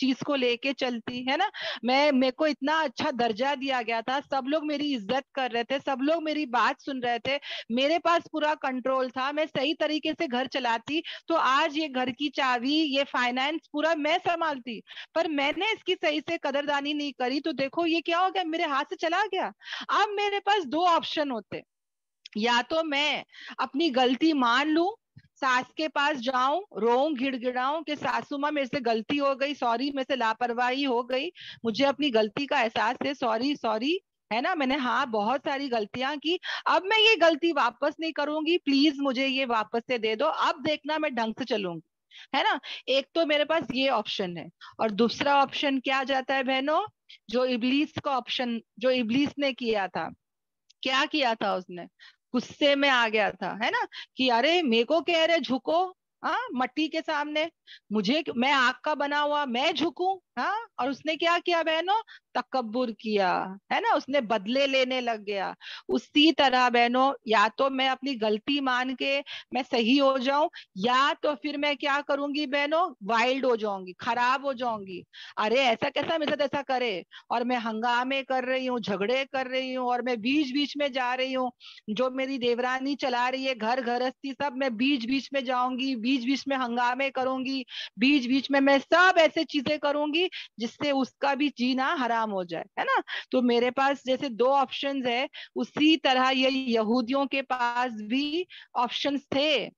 چیز کو لے کے چلتی ہے نا. میرے کو اتنا اچھا درجہ دیا گیا تھا, سب لوگ میری عزت کر رہے تھے, سب لوگ میری بات سن رہے تھے, میرے پاس پورا کنٹرول تھا, میں صحیح طریقے سے گھر چلاتی تو آج یہ گھر کی چابی, یہ فائنانس پورا میں سنبھالتی. پر میں نے اس کی صحیح سے قدردانی نہیں کری, تو دیکھو یہ کیا ہو گیا, میرے ہاتھ سے چلا گیا. اب میرے پاس دو آپشن ہوتے, یا تو میں اپنی غلطی مان لوں, ساس کے پاس جاؤں, روؤں, گڑ گڑاؤں کہ ساسو ماں میرے سے غلطی ہو گئی, سوری, میرے سے لاپرواہی ہو گئی, مجھے اپنی غلطی کا احساس ہے, سوری سوری, ہے نا, میں نے ہاں بہت ساری غلطیاں کی, اب میں یہ غلطی واپس نہیں کروں گی, پلیز مجھے یہ واپس سے دے دو, اب دیکھنا میں ڈھنگ سے چلوں گی, ہے نا. ایک تو میرے پاس یہ آپشن ہے. اور دوسرا آپشن کیا جاتا ہے بہنوں, جو ابلیس کا آپشن, جو ابلیس نے کیا تھا, کیا کیا تھا اس نے, غصے میں آ گیا تھا, ہے نا, کہ ارے میرے کو کہہ رہے جھکو, ہاں, مٹی کے سامنے, مجھے, میں آگ کا بنا ہوا, میں جھکوں, ہاں. اور اس نے کیا کیا بہنوں, تکبر کیا, ہے نا, اس نے بدلے لینے لگ گیا. اسی طرح بہنوں, یا تو میں اپنی غلطی مان کے میں صحیح ہو جاؤں, یا تو پھر میں کیا کروں گی بہنوں, وائلڈ ہو جاؤں گی, خراب ہو جاؤں گی. ارے ایسا کیسا میرے ساتھ ایسا کرے, اور میں ہنگامے کر رہی ہوں, جھگڑے کر رہی ہوں, اور میں بیچ بیچ میں جا رہی ہوں, جو میری دیورانی چلا رہی ہے گھر گھرستی سب, میں بیچ بیچ میں جاؤں گی, بیچ بیچ میں ہنگامے کروں گی, بیچ بیچ میں سب ایسے چیزیں کروں گی جس سے اس کا بھی جینا حرام ہو جائے, ہے نا. تو میرے پاس جیسے دو آپشنز ہے, اسی طرح یہ یہودیوں کے پاس بھی آپشنز تھے,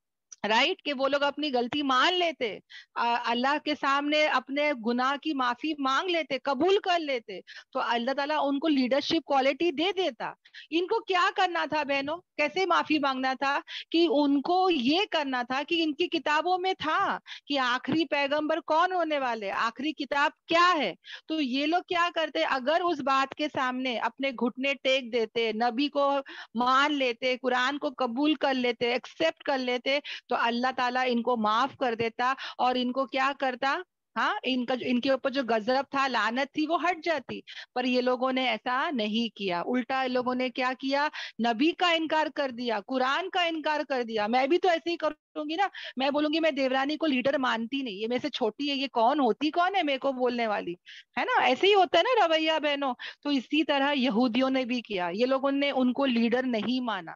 رائٹ, کہ وہ لوگ اپنی غلطی مان لیتے, اللہ کے سامنے اپنے گناہ کی معافی مانگ لیتے, قبول کر لیتے, تو اللہ تعالیٰ ان کو لیڈرشپ کوالٹی دے دیتا. ان کو کیا کرنا تھا بہنوں, کیسے معافی مانگنا تھا, کہ ان کو یہ کرنا تھا کہ ان کی کتابوں میں تھا کہ آخری پیغمبر کون ہونے والے, آخری کتاب کیا ہے. تو یہ لوگ کیا کرتے, اگر اس بات کے سامنے اپنے گھٹنے ٹیک دیتے, نبی کو مان لیتے, قرآن کو قبول کر لیتے, ایکسپٹ کر لیتے, تو اللہ تعالیٰ ان کو معاف کر دیتا, اور ان کو کیا کرتا, ہاں, ان کے اوپر جو غضب تھا, لعنت تھی, وہ ہٹ جاتی. پر یہ لوگوں نے ایسا نہیں کیا, الٹا ان لوگوں نے کیا کیا, نبی کا انکار کر دیا, قرآن کا انکار کر دیا. میں بھی تو ایسے ہی کروں گی نا, میں بولوں گی میں دیورانی کو لیڈر مانتی نہیں, یہ میرے سے چھوٹی ہے, یہ کون ہوتی, کون ہے میرے کو بولنے والی, ہے نا. ایسے ہی ہوتا ہے نا رویہ بہنوں. تو اسی طرح یہودیوں نے بھی کیا, یہ لوگوں نے ان کو لیڈر نہیں مانا,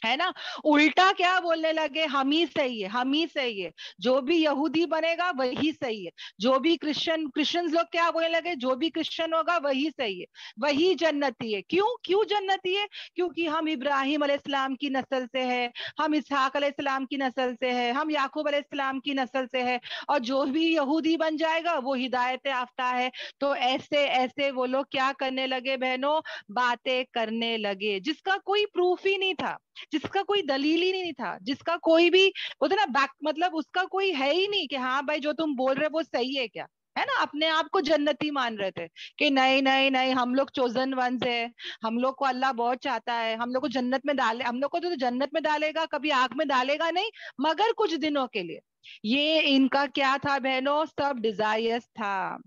ہے نا. الٹا کیا بولنے لگے, ہم ہی صحیح ہے, ہم ہی صحیح ہے, جو بھی یہودی بنے گا وہی صحیح ہے, جو بھی کرسچن لوگ کیا بولنے لگے, جو بھی کرسچن ہوگا وہی صحیح ہے, وہی جنتی ہے. کیوں جنتی ہے, کیونکہ ہم ابراہیم علیہ السلام کی نسل سے ہے, ہم اسحاق علیہ السلام کی نسل سے ہے, ہم یعقوب علیہ السلام کی نسل سے ہے, اور جو بھی یہودی بن جائے گا وہ ہدایت یافتہ ہے. تو ایسے ایسے وہ لوگ کیا کرنے لگے بہنوں, باتیں کرنے لگے, جس کا کوئی پروف ہی نہیں تھا, جس کا کوئی دلیل ہی نہیں تھا, جس کا کوئی بھی ہوتا نا بیک, مطلب اس کا کوئی ہے ہی نہیں کہ ہاں بھائی جو تم بول رہے وہ صحیح ہے کیا, ہے نا. اپنے آپ کو جنتی مان رہے تھے کہ نہیں نہیں نہیں, ہم لوگ چوزن ونز ہے, ہم لوگ کو اللہ بہت چاہتا ہے, ہم لوگ کو جنت میں ڈالے, ہم لوگ کو تو جنت میں ڈالے گا, کبھی آگ میں ڈالے گا نہیں, مگر کچھ دنوں کے لیے. یہ ان کا کیا تھا بہنوں, سب ڈیزائرز تھا,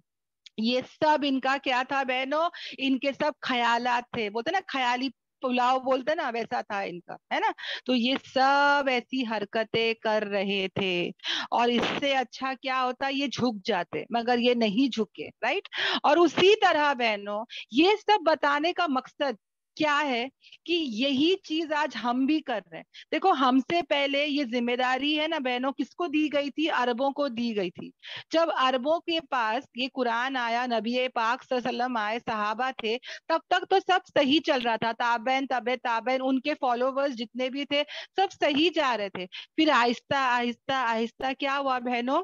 یہ سب ان کا کیا تھا بہنوں, ان کے سب خیالات تھے, بولتے نا خیالی پلاؤ بولتے نا, ویسا تھا ان کا, ہے نا. تو یہ سب ایسی حرکتیں کر رہے تھے, اور اس سے اچھا کیا ہوتا, یہ جھک جاتے, مگر یہ نہیں جھکے, رائٹ. اور اسی طرح بہنوں, یہ سب بتانے کا مقصد کیا ہے, کہ یہی چیز آج ہم بھی کر رہے ہیں. دیکھو, ہم سے پہلے یہ ذمہ داری ہے نا بہنوں, کس کو دی گئی تھی, عربوں کو دی گئی تھی. جب عربوں کے پاس یہ قرآن آیا, نبی پاک صلی اللہ علیہ وسلم آئے, صحابہ تھے, تب تک تو سب صحیح چل رہا تھا, تابعین تابعین, ان کے فالوورز جتنے بھی تھے سب صحیح جا رہے تھے. پھر آہستہ آہستہ آہستہ کیا ہوا بہنوں,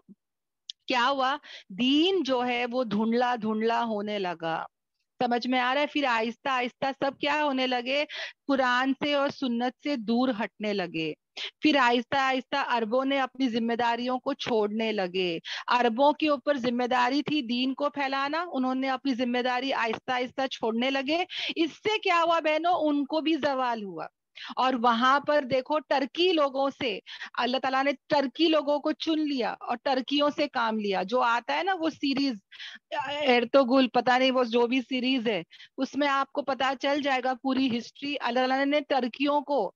کیا ہوا, دین جو ہے وہ دھندلا دھندلا ہونے لگا. سمجھ میں آ رہا ہے. پھر آہستہ آہستہ سب کیا ہونے لگے, قرآن سے اور سنت سے دور ہٹنے لگے. پھر آہستہ آہستہ عربوں نے اپنی ذمہ داریوں کو چھوڑنے لگے. عربوں کے اوپر ذمہ داری تھی دین کو پھیلانا, انہوں نے اپنی ذمہ داری آہستہ آہستہ چھوڑنے لگے. اس سے کیا ہوا بہنوں, ان کو بھی زوال ہوا. اور وہاں پر دیکھو ٹرکی لوگوں سے اللہ تعالیٰ نے ٹرکی لوگوں کو چن لیا اور ٹرکیوں سے کام لیا. جو آتا ہے نا وہ سیریز ایرتوگل پتا نہیں وہ جو بھی سیریز ہے اس میں آپ کو پتا چل جائے گا پوری ہسٹری. اللہ تعالیٰ نے ٹرکیوں کو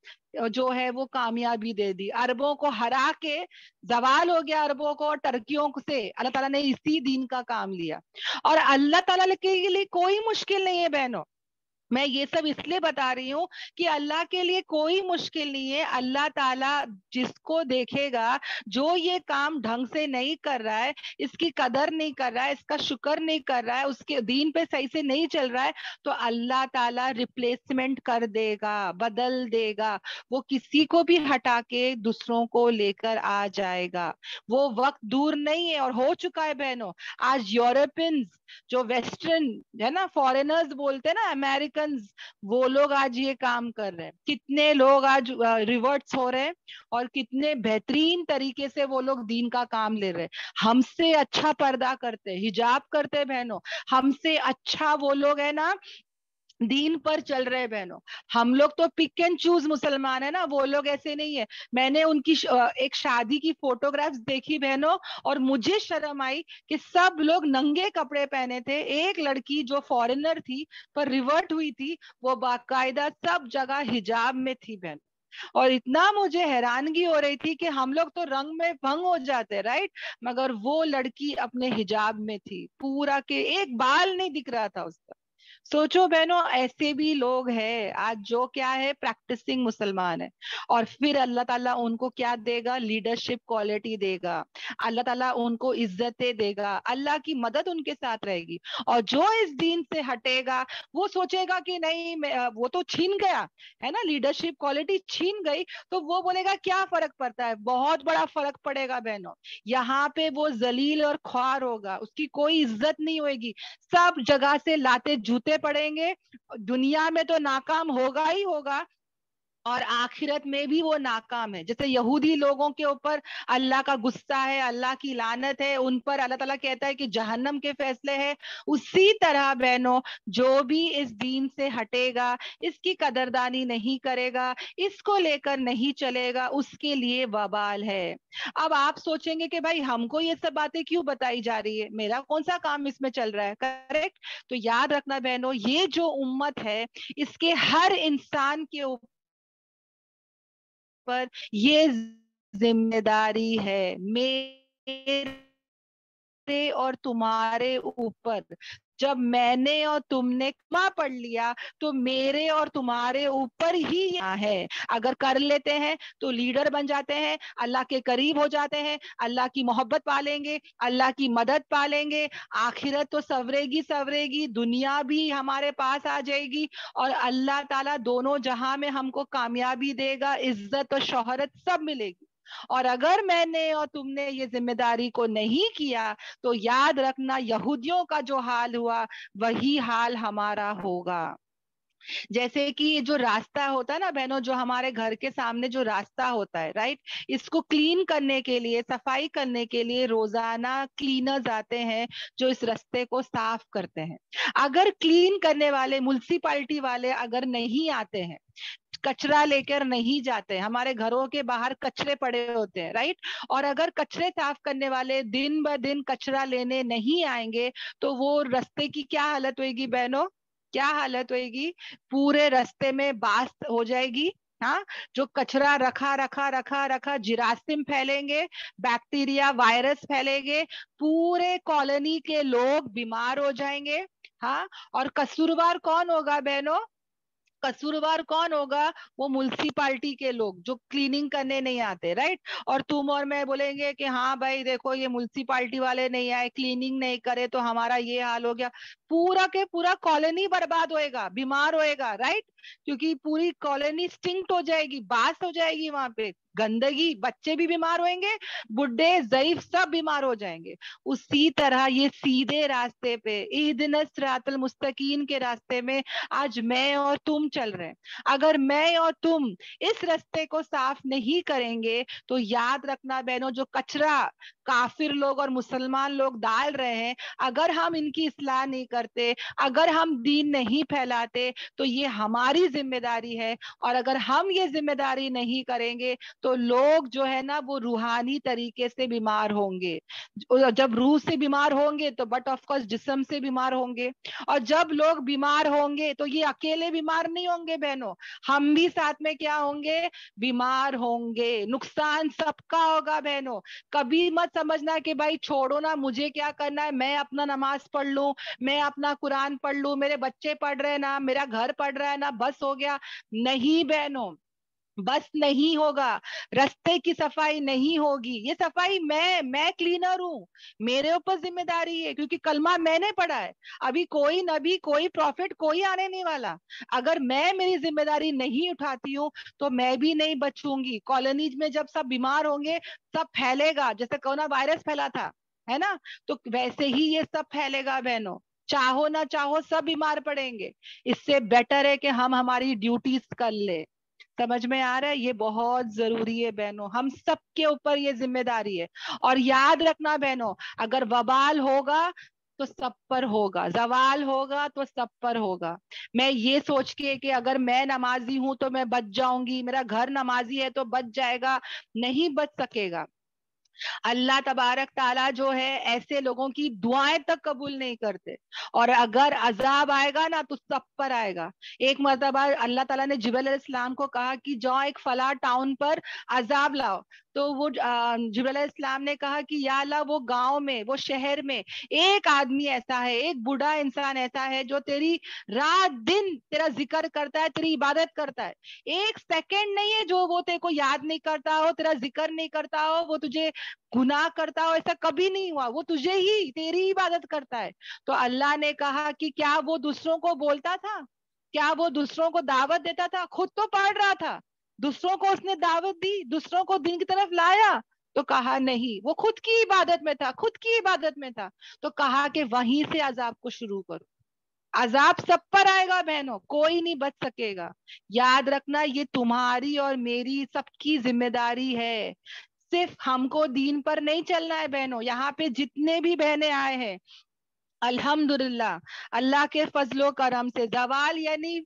جو ہے وہ کامیابی دے دی, عربوں کو ہرا کے زوال ہو گیا عربوں کو, اور ٹرکیوں سے اللہ تعالیٰ نے اسی دین کا کام لیا. اور اللہ تعالیٰ کے لیے کوئی مشکل نہیں ہے بہنوں. میں یہ سب اس لیے بتا رہی ہوں کہ اللہ کے لیے کوئی مشکل نہیں ہے. اللہ تعالیٰ جس کو دیکھے گا جو یہ کام ڈھنگ سے نہیں کر رہا ہے, اس کی قدر نہیں کر رہا ہے, اس کا شکر نہیں کر رہا ہے, اس کے دین پہ صحیح سے نہیں چل رہا ہے, تو اللہ تعالیٰ ریپلیسمنٹ کر دے گا, بدل دے گا. وہ کسی کو بھی ہٹا کے دوسروں کو لے کر آ جائے گا. وہ وقت دور نہیں ہے اور ہو چکا ہے بہنوں. آج یورپینز جو ویسٹرن ہے نا, فورینرز بولتے ہیں نا, امریکنز, وہ لوگ آج یہ کام کر رہے ہیں. کتنے لوگ آج ریورٹس ہو رہے ہیں اور کتنے بہترین طریقے سے وہ لوگ دین کا کام لے رہے ہیں. ہم سے اچھا پردہ کرتے, حجاب کرتے بہنوں, ہم سے اچھا وہ لوگ ہیں نا دین پر چل رہے بہنوں. ہم لوگ تو پک اینڈ چوز مسلمان ہیں نا, وہ لوگ ایسے نہیں ہے. میں نے ان کی ایک شادی کی فوٹوگرافز دیکھی بہنوں, اور مجھے شرم آئی کہ سب لوگ ننگے کپڑے پہنے تھے. ایک لڑکی جو فورنر تھی پر ریورٹ ہوئی تھی, وہ باقاعدہ سب جگہ حجاب میں تھی بہن. اور اتنا مجھے حیرانگی ہو رہی تھی کہ ہم لوگ تو رنگ میں بھنگ ہو جاتے رائٹ, مگر وہ لڑکی اپنے حجاب میں تھی پورا, کہ ایک بال نہیں دکھ رہا تھا اس کا. سوچو بہنوں, ایسے بھی لوگ ہیں آج جو کیا ہے پریکٹسنگ مسلمان ہے. اور پھر اللہ تعالیٰ ان کو کیا دے گا, لیڈرشپ کوالٹی دے گا. اللہ تعالیٰ ان کو عزتیں دے گا, اللہ کی مدد ان کے ساتھ رہے گی. اور جو اس دین سے ہٹے گا وہ سوچے گا کہ نہیں وہ تو چھین گیا ہے نا, لیڈرشپ کوالٹی چھین گئی, تو وہ بولے گا کیا فرق پڑتا ہے. بہت بڑا فرق پڑے گا بہنوں. یہاں پہ وہ ذلیل اور خوار ہوگا, اس کی کوئی عزت نہیں ہوئے گی. سب جگہ سے لاتے جوتے پڑیں گے, دنیا میں تو ناکام ہوگا ہی ہوگا, اور آخرت میں بھی وہ ناکام ہے. جیسے یہودی لوگوں کے اوپر اللہ کا غصہ ہے, اللہ کی لعنت ہے, ان پر اللہ تعالیٰ کہتا ہے کہ جہنم کے فیصلے ہیں. اسی طرح بہنوں جو بھی اس دین سے ہٹے گا, اس کی قدردانی نہیں کرے گا, اس کو لے کر نہیں چلے گا, اس کے لیے وبال ہے. اب آپ سوچیں گے کہ بھائی ہم کو یہ سب باتیں کیوں بتائی جا رہی ہے, میرا کون سا کام اس میں چل رہا ہے, کریکٹ. تو یاد رکھنا بہنوں, یہ جو امت ہے اس کے ہر انسان کے پر یہ ذمہ داری ہے میرے اور تمہارے اوپر. جب میں نے اور تم نے کلمہ پڑھ لیا تو میرے اور تمہارے اوپر ہی ہے. اگر کر لیتے ہیں تو لیڈر بن جاتے ہیں, اللہ کے قریب ہو جاتے ہیں, اللہ کی محبت پالیں گے, اللہ کی مدد پالیں گے, آخرت تو سورے گی, دنیا بھی ہمارے پاس آ جائے گی, اور اللہ تعالیٰ دونوں جہاں میں ہم کو کامیابی دے گا, عزت اور شہرت سب ملے گی. اور اگر میں نے اور تم نے یہ ذمہ داری کو نہیں کیا تو یاد رکھنا یہودیوں کا جو حال ہوا وہی حال ہمارا ہوگا. جیسے کہ جو راستہ ہوتا ہے نا بہنوں, جو ہمارے گھر کے سامنے جو راستہ ہوتا ہے رائٹ, اس کو کلین کرنے کے لیے, صفائی کرنے کے لیے روزانہ کلینرز آتے ہیں جو اس راستے کو صاف کرتے ہیں. اگر کلین کرنے والے میونسپلٹی والے اگر نہیں آتے ہیں, کچرا لے کر نہیں جاتے, ہمارے گھروں کے باہر کچرے پڑے ہوتے ہیں رائٹ, اور اگر کچرے صاف کرنے والے دن بہ دن کچرا لینے نہیں آئیں گے تو وہ رستے کی کیا حالت ہوئے گی بہنوں, کیا حالت ہوئے گی. پورے رستے میں باس ہو جائے گی. ہاں, جو کچرا رکھا جراثیم پھیلیں گے, بیکٹیریا وائرس پھیلیں گے, پورے کالونی کے لوگ بیمار ہو جائیں گے. ہاں, اور قصوروار کون ہوگا بہنوں, قصوروار کون ہوگا, وہ میونسپلٹی کے لوگ جو کلیننگ کرنے نہیں آتے رائٹ. اور تم اور میں بولیں گے کہ ہاں بھائی دیکھو یہ میونسپلٹی والے نہیں آئے, کلیننگ نہیں کرے تو ہمارا یہ حال ہو گیا. پورا کے پورا کالونی برباد ہوئے گا, بیمار ہوئے گا رائٹ, کیونکہ پوری کالونی سٹنکٹ ہو جائے گی, باس ہو جائے گی, وہاں پہ گندگی, بچے بھی بیمار ہوئیں گے, بڈھے ضعیف سب بیمار ہو جائیں گے. اسی طرح یہ سیدھے راستے پہ اہدنا الصراط المستقیم کے راستے میں آج میں اور تم چل رہے ہیں. اگر میں اور تم اس راستے کو صاف نہیں کریں گے تو یاد رکھنا بہنوں, جو کچرا کافر لوگ اور مسلمان لوگ ڈال رہے ہیں, اگر ہم ان کی اصلاح نہیں کرتے, اگر ہم دین نہیں پھیلاتے تو یہ ہمارے ہماری ذمہ داری ہے. اور اگر ہم یہ ذمہ داری نہیں کریں گے تو لوگ جو ہے نا وہ روحانی طریقے سے بیمار ہوں گے. جب روح سے بیمار ہوں گے تو بٹ آف کورس جسم سے بیمار ہوں گے. اور جب لوگ بیمار ہوں گے تو یہ اکیلے بیمار نہیں ہوں گے بہنوں, ہم بھی ساتھ میں کیا ہوں گے, بیمار ہوں گے. نقصان سب کا ہوگا بہنوں. کبھی مت سمجھنا کہ بھائی چھوڑو نا, مجھے کیا کرنا ہے, میں اپنا نماز پڑھ لوں, میں اپنا قرآن پڑھ لوں, میرے بچے پڑھ رہے ہیں نا, میرا گھر پڑھ رہا ہے نا, بس ہو گیا. نہیں بہنوں, بس نہیں ہوگا. رستے کی صفائی نہیں ہوگی. یہ صفائی میں کلینر ہوں, میرے اوپر ذمہ داری ہے, کیونکہ کلمہ میں نے پڑھا ہے. ابھی کوئی نبی, کوئی پروفٹ, کوئی آنے نہیں والا. اگر میں میری ذمہ داری نہیں اٹھاتی ہوں تو میں بھی نہیں بچوں گی. کالونیز میں جب سب بیمار ہوں گے, سب پھیلے گا, جیسے کورونا وائرس پھیلا تھا, ہے نا, تو ویسے ہی یہ سب پھیلے گا بہنوں. چاہو نہ چاہو سب بیمار پڑیں گے. اس سے بیٹر ہے کہ ہم ہماری ڈیوٹیز کر لیں. سمجھ میں آ رہا ہے؟ یہ بہت ضروری ہے بہنوں, ہم سب کے اوپر یہ ذمہ داری ہے. اور یاد رکھنا بہنوں, اگر وبال ہوگا تو سب پر ہوگا, زوال ہوگا تو سب پر ہوگا. میں یہ سوچ کے کہ اگر میں نمازی ہوں تو میں بچ جاؤں گی, میرا گھر نمازی ہے تو بچ جائے گا, نہیں بچ سکے گا. اللہ تبارک تعالیٰ جو ہے ایسے لوگوں کی دعائیں تک قبول نہیں کرتے. اور اگر عذاب آئے گا نا تو سب پر آئے گا. ایک مرتبہ اللہ تعالیٰ نے جبرائیل علیہ السلام کو کہا کہ جاؤ ایک فلاں ٹاؤن پر عذاب لاؤ. تو وہ جبرائیل علیہ السلام نے کہا کہ یا اللہ, وہ گاؤں میں, وہ شہر میں ایک آدمی ایسا ہے, ایک بوڑھا انسان ایسا ہے جو تیری رات دن تیرا ذکر کرتا ہے, تیری عبادت کرتا ہے. ایک سیکنڈ نہیں ہے جو وہ تیرے کو یاد نہیں کرتا ہو, تیرا ذکر نہیں کرتا ہو, وہ تجھے گناہ کرتا ہو. ایسا کبھی نہیں ہوا, وہ تجھے ہی, تیری عبادت کرتا ہے. تو اللہ نے کہا کہ کیا وہ دوسروں کو بولتا تھا, کیا وہ دوسروں کو دعوت دیتا تھا؟ خود تو پڑھ رہا تھا, دوسروں کو اس نے دعوت دی, دوسروں کو دین کی طرف لایا. تو کہا نہیں, وہ خود کی عبادت میں تھا, خود کی عبادت میں تھا. تو کہا کہ وہیں سے عذاب کو شروع کرو. عذاب سب پر آئے گا بہنوں, کوئی نہیں بچ سکے گا. یاد رکھنا, یہ تمہاری اور میری سب کی ذمہ داری ہے. صرف ہم کو دین پر نہیں چلنا ہے بہنوں. یہاں پہ جتنے بھی بہنیں آئے ہیں, الحمدللہ اللہ کے فضل و کرم سے, زوال یعنی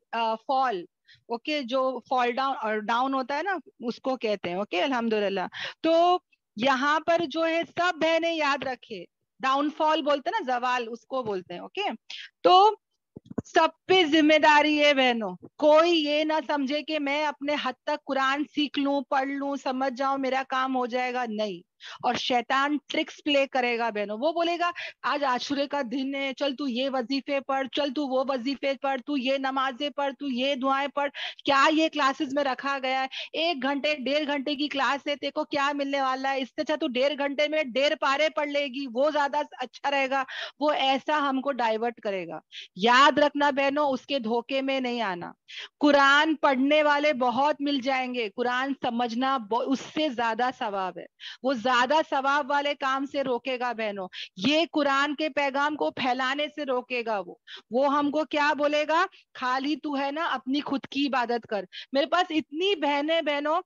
فال, اوکے, جو فال ڈاؤن ہوتا ہے نا, اس کو کہتے ہیں, اوکے, الحمدللہ. تو یہاں پر جو ہے سب بہنیں یاد رکھے, ڈاؤن فال بولتے ہیں نا, زوال اس کو بولتے ہیں, اوکے. تو سب پہ ذمہ داری ہے بہنوں. کوئی یہ نہ سمجھے کہ میں اپنے حد تک قرآن سیکھ لوں, پڑھ لوں, سمجھ جاؤں, میرا کام ہو جائے گا. نہیں. اور شیطان ٹرکس پلے کرے گا بہنوں. وہ بولے گا آج عاشورے کا دن ہے, چل تو یہ وظیفے پڑھ, چل تو وہ وظیفے پڑھ, تو یہ نمازیں پڑھ, تو یہ دعائیں پڑھ. کیا یہ کلاسز میں رکھا گیا ہے؟ 1 گھنٹے 1.5 گھنٹے کی کلاس ہے, تیرے کو کیا ملنے والا ہے؟ اس سے اچھا تو 1.5 گھنٹے میں 1.5 پارے پڑھ لے گی, وہ زیادہ اچھا رہے گا. وہ ایسا ہم کو ڈائیورٹ کرے گا. یاد رکھنا بہنوں, اس کے دھوکے میں نہیں آنا. قرآن پڑھنے والے بہت مل جائیں گے, قرآن سمجھنا اس سے زیادہ ثواب ہے. وہ زیادہ ثواب والے کام سے روکے گا بہنوں. یہ قرآن کے پیغام کو پھیلانے سے روکے گا. وہ ہم کو کیا بولے گا, خالی تو ہے نا اپنی خود کی عبادت کر. میرے پاس اتنی بہنوں,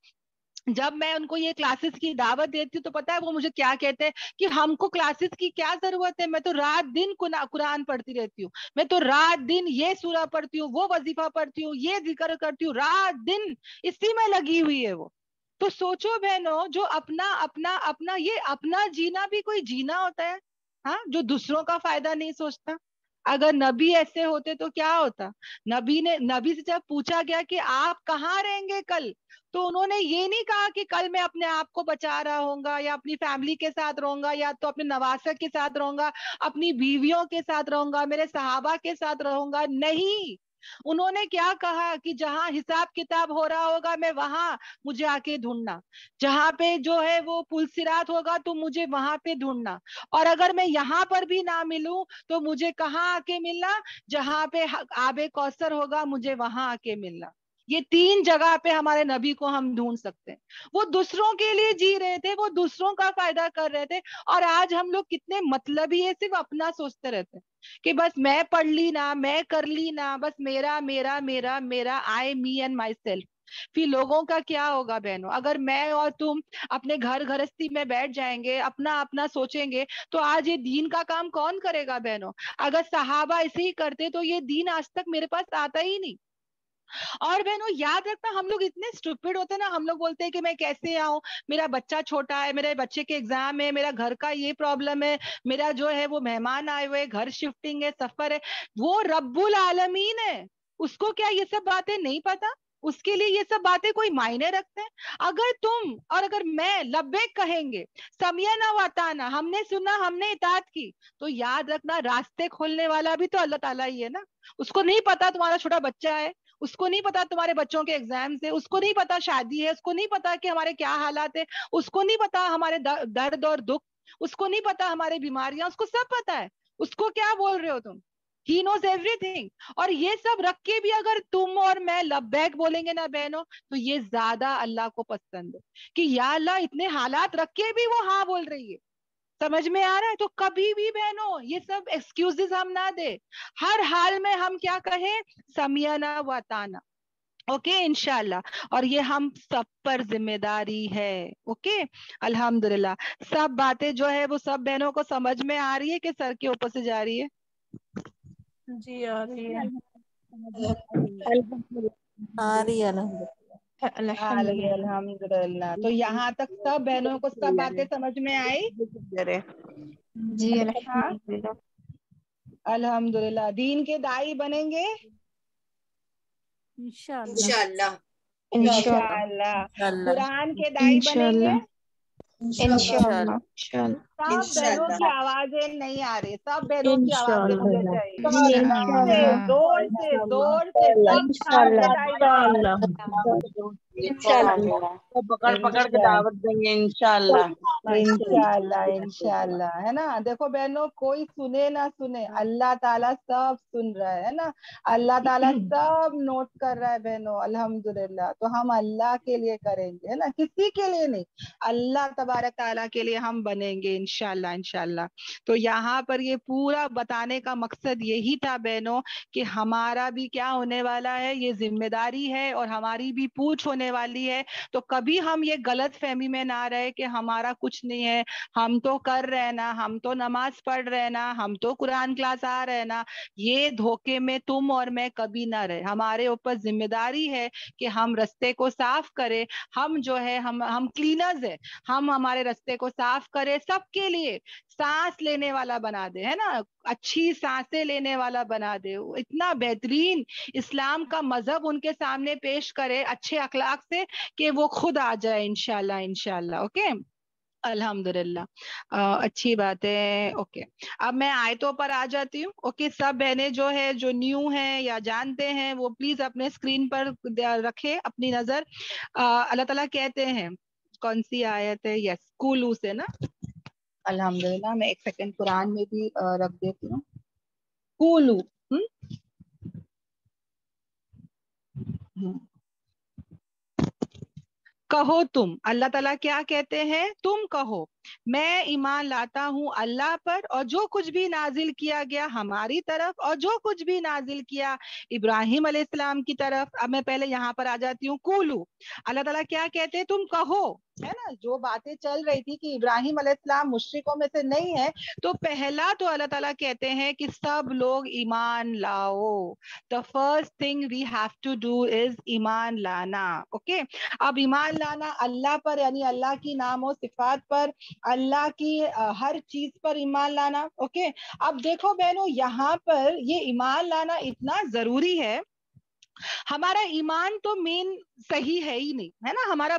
جب میں ان کو یہ کلاسز کی دعوت دیتی ہوں تو پتا ہے وہ مجھے کیا کہتے ہیں کہ ہم کو کلاسز کی کیا ضرورت ہے, میں تو رات دن قرآن پڑھتی رہتی ہوں, میں تو رات دن یہ سورہ پڑھتی ہوں, وہ وظیفہ پڑھتی ہوں, یہ ذکر کرتی ہوں, رات دن اسی میں لگی ہوئی ہے وہ. تو سوچو بہنوں, جو اپنا اپنا اپنا یہ اپنا جینا بھی کوئی جینا ہوتا ہے, ہاں, جو دوسروں کا فائدہ نہیں سوچتا. اگر نبی ایسے ہوتے تو کیا ہوتا؟ نبی سے جب پوچھا گیا کہ آپ کہاں رہیں گے کل, تو انہوں نے یہ نہیں کہا کہ کل میں اپنے آپ کو بچا رہا ہوں گا, یا اپنی فیملی کے ساتھ رہوں گا, یا تو اپنے نواسہ کے ساتھ رہوں گا, اپنی بیویوں کے ساتھ رہوں گا, میرے صحابہ کے ساتھ رہوں گا. نہیں, انہوں نے کیا کہا کہ جہاں حساب کتاب ہو رہا ہوگا میں وہاں مجھے آ کے ڈھونڈنا, جہاں پہ جو ہے وہ پل صراط ہوگا تو مجھے وہاں پہ ڈھونڈنا, اور اگر میں یہاں پر بھی نہ ملوں تو مجھے کہاں آ کے ملنا, جہاں پہ آب کوثر ہوگا مجھے وہاں آ کے ملنا. یہ 3 جگہ پہ ہمارے نبی کو ہم ڈھونڈ سکتے ہیں. وہ دوسروں کے لیے جی رہے تھے, وہ دوسروں کا فائدہ کر رہے تھے. اور آج ہم لوگ کتنے مطلبی ہے, صرف اپنا سوچتے رہتے ہیں کہ بس میں پڑھ لی نا, میں کر لی نا, بس میرا میرا میرا میرا, آئی می اینڈ مائی سیلف. پھر لوگوں کا کیا ہوگا بہنوں؟ اگر میں اور تم اپنے گھر گھرستی میں بیٹھ جائیں گے, اپنا اپنا سوچیں گے, تو آج یہ دین کا کام کون کرے گا بہنوں؟ اگر صحابہ ایسے ہی کرتے تو یہ دین آج تک میرے پاس آتا ہی نہیں. اور بہنوں یاد رکھنا ہم لوگ اتنے اسٹوپڈ ہوتے ہیں نا, ہم لوگ بولتے ہیں کہ میں کیسے آؤں, میرا بچہ چھوٹا ہے, میرے بچے کے ایگزام ہے, میرا گھر کا یہ پرابلم ہے, میرا جو ہے وہ مہمان آئے ہوئے, گھر شفٹنگ ہے, سفر ہے. وہ رب العالمین ہے, اس کو کیا یہ سب باتیں نہیں پتا؟ اس کے لیے یہ سب باتیں کوئی معنی رکھتے ہیں؟ اگر تم اور اگر میں لبیک کہیں گے, سمیعنا واطعنا, ہم نے سنا, ہم نے اطاعت کی, تو یاد رکھنا راستے کھولنے والا بھی تو اللہ تعالیٰ ہی ہے نا. اس کو نہیں پتا تمہارا چھوٹا بچہ ہے, اس کو نہیں پتا تمہارے بچوں کے ایگزامز ہے, اس کو نہیں پتا شادی ہے, اس کو نہیں پتا کہ ہمارے کیا حالات ہے, اس کو نہیں پتا ہمارے درد اور دکھ, اس کو نہیں پتا ہمارے بیماریاں, اس کو سب پتا ہے. اس کو کیا بول رہے ہو تم؟ He knows everything. اور یہ سب رکھ کے بھی اگر تم اور میں لبیک بولیں گے نا بہنوں, تو یہ زیادہ اللہ کو پسند ہے کہ یا اللہ اتنے حالات رکھ کے بھی وہ ہاں بول رہی ہے. سمجھ میں آ رہا ہے؟ تو کبھی بھی بہنوں یہ سب ایکسکیوزز ہم نہ دے, ہر حال میں ہم کیا کہیں, سمیعنا واطعنا. اوکے انشاءاللہ. اور یہ ہم سب پر ذمہ داری ہے. اوکے الحمدللہ. سب باتیں جو ہے وہ سب بہنوں کو سمجھ میں آ رہی ہے کہ سر کے اوپر سے جا رہی ہے؟ جی آ رہی ہے. آ رہی ہے نا. الحمدللہ. الحمدللہ. تو یہاں تک سب بہنوں کو سب باتیں سمجھ میں آئی؟ جی ہاں الحمدللہ. الحمدللہ. دین کے دائی بنیں گے انشاءاللہ. انشاءاللہ. انشاءاللہ. قرآن کے دائی بنیں گے انشاءاللہ. سب بہنوں کی آوازیں نہیں آ رہی, سب بہنوں کی آوازیں مجھے انشاءاللہ. چاہیے. جی انشاءاللہ. زور سے زور سے سب قرآن کے دائی بنیں گے. انشاءاللہ. پکڑ کے دعوت دیں گے انشاءاللہ. انشاءاللہ انشاءاللہ. ہے نا. دیکھو بہنوں, کوئی سنے نہ سنے, اللہ تعالیٰ سب سن رہا ہے نا, اللہ تعالیٰ سب نوٹ کر رہا ہے بہنوں. الحمدللہ. تو ہم اللہ کے لیے کریں گے, ہے نا, کسی کے لیے نہیں, اللہ تبارک تعالیٰ کے لیے ہم بنیں گے انشاءاللہ انشاءاللہ. تو یہاں پر یہ پورا بتانے کا مقصد یہی تھا بہنوں کہ ہمارا بھی کیا ہونے والا ہے, یہ ذمہ داری ہے اور ہماری بھی پوچھ ہونے والی ہے. تو کبھی ہم یہ غلط فہمی میں نہ رہے کہ ہمارا کچھ نہیں ہے, ہم تو کر رہے نا, ہم تو نماز پڑھ رہے نا, ہم تو قرآن کلاس آ رہے نا. یہ دھوکے میں تم اور میں کبھی نہ رہے. ہمارے اوپر ذمہ داری ہے کہ ہم رستے کو صاف کریں. ہم جو ہے ہم کلینرز ہیں, ہم ہمارے رستے کو صاف کریں, سب کے لیے سانس لینے والا بنا دے, ہے نا, اچھی سانسیں لینے والا بنا دے. اتنا بہترین اسلام کا مذہب ان کے سامنے پیش کرے اچھے اخلاق سے کہ وہ خود آ جائے انشاءاللہ انشاءاللہ. اوکے الحمدللہ. اچھی بات ہے. اوکے اب میں آیتوں پر آ جاتی ہوں. اوکے سب بہنیں جو ہے جو نیو ہیں یا جانتے ہیں وہ پلیز اپنے اسکرین پر رکھے اپنی نظر. اللہ تعالیٰ کہتے ہیں, کون سی آیت ہے, یس کولو سے نا, الحمدللہ. میں ایک سیکنڈ قرآن میں بھی رکھ دیتی ہوں. کولو کہو تم. اللہ تعالیٰ کیا کہتے ہیں, تم کہو میں ایمان لاتا ہوں اللہ پر اور جو کچھ بھی نازل کیا گیا ہماری طرف اور جو کچھ بھی نازل کیا ابراہیم علیہ السلام کی طرف. اب میں پہلے یہاں پر آ جاتی ہوں. کولو, اللہ تعالیٰ کیا کہتے ہیں, تم کہو, ہے نا. جو باتیں چل رہی تھی کہ ابراہیم علیہ السلام مشرکوں میں سے نہیں ہے, تو پہلا تو اللہ تعالیٰ کہتے ہیں کہ سب لوگ ایمان لاؤ. The first thing we have to do is ایمان لانا. اوکے اب ایمان لانا اللہ پر, یعنی اللہ کی نام و صفات پر, اللہ کی ہر چیز پر ایمان لانا. اوکے اب دیکھو بہنوں, یہاں پر یہ ایمان لانا اتنا ضروری ہے. ہمارا ایمان تو مین صحیح ہے ہی نہیں, ہے نا, ہمارا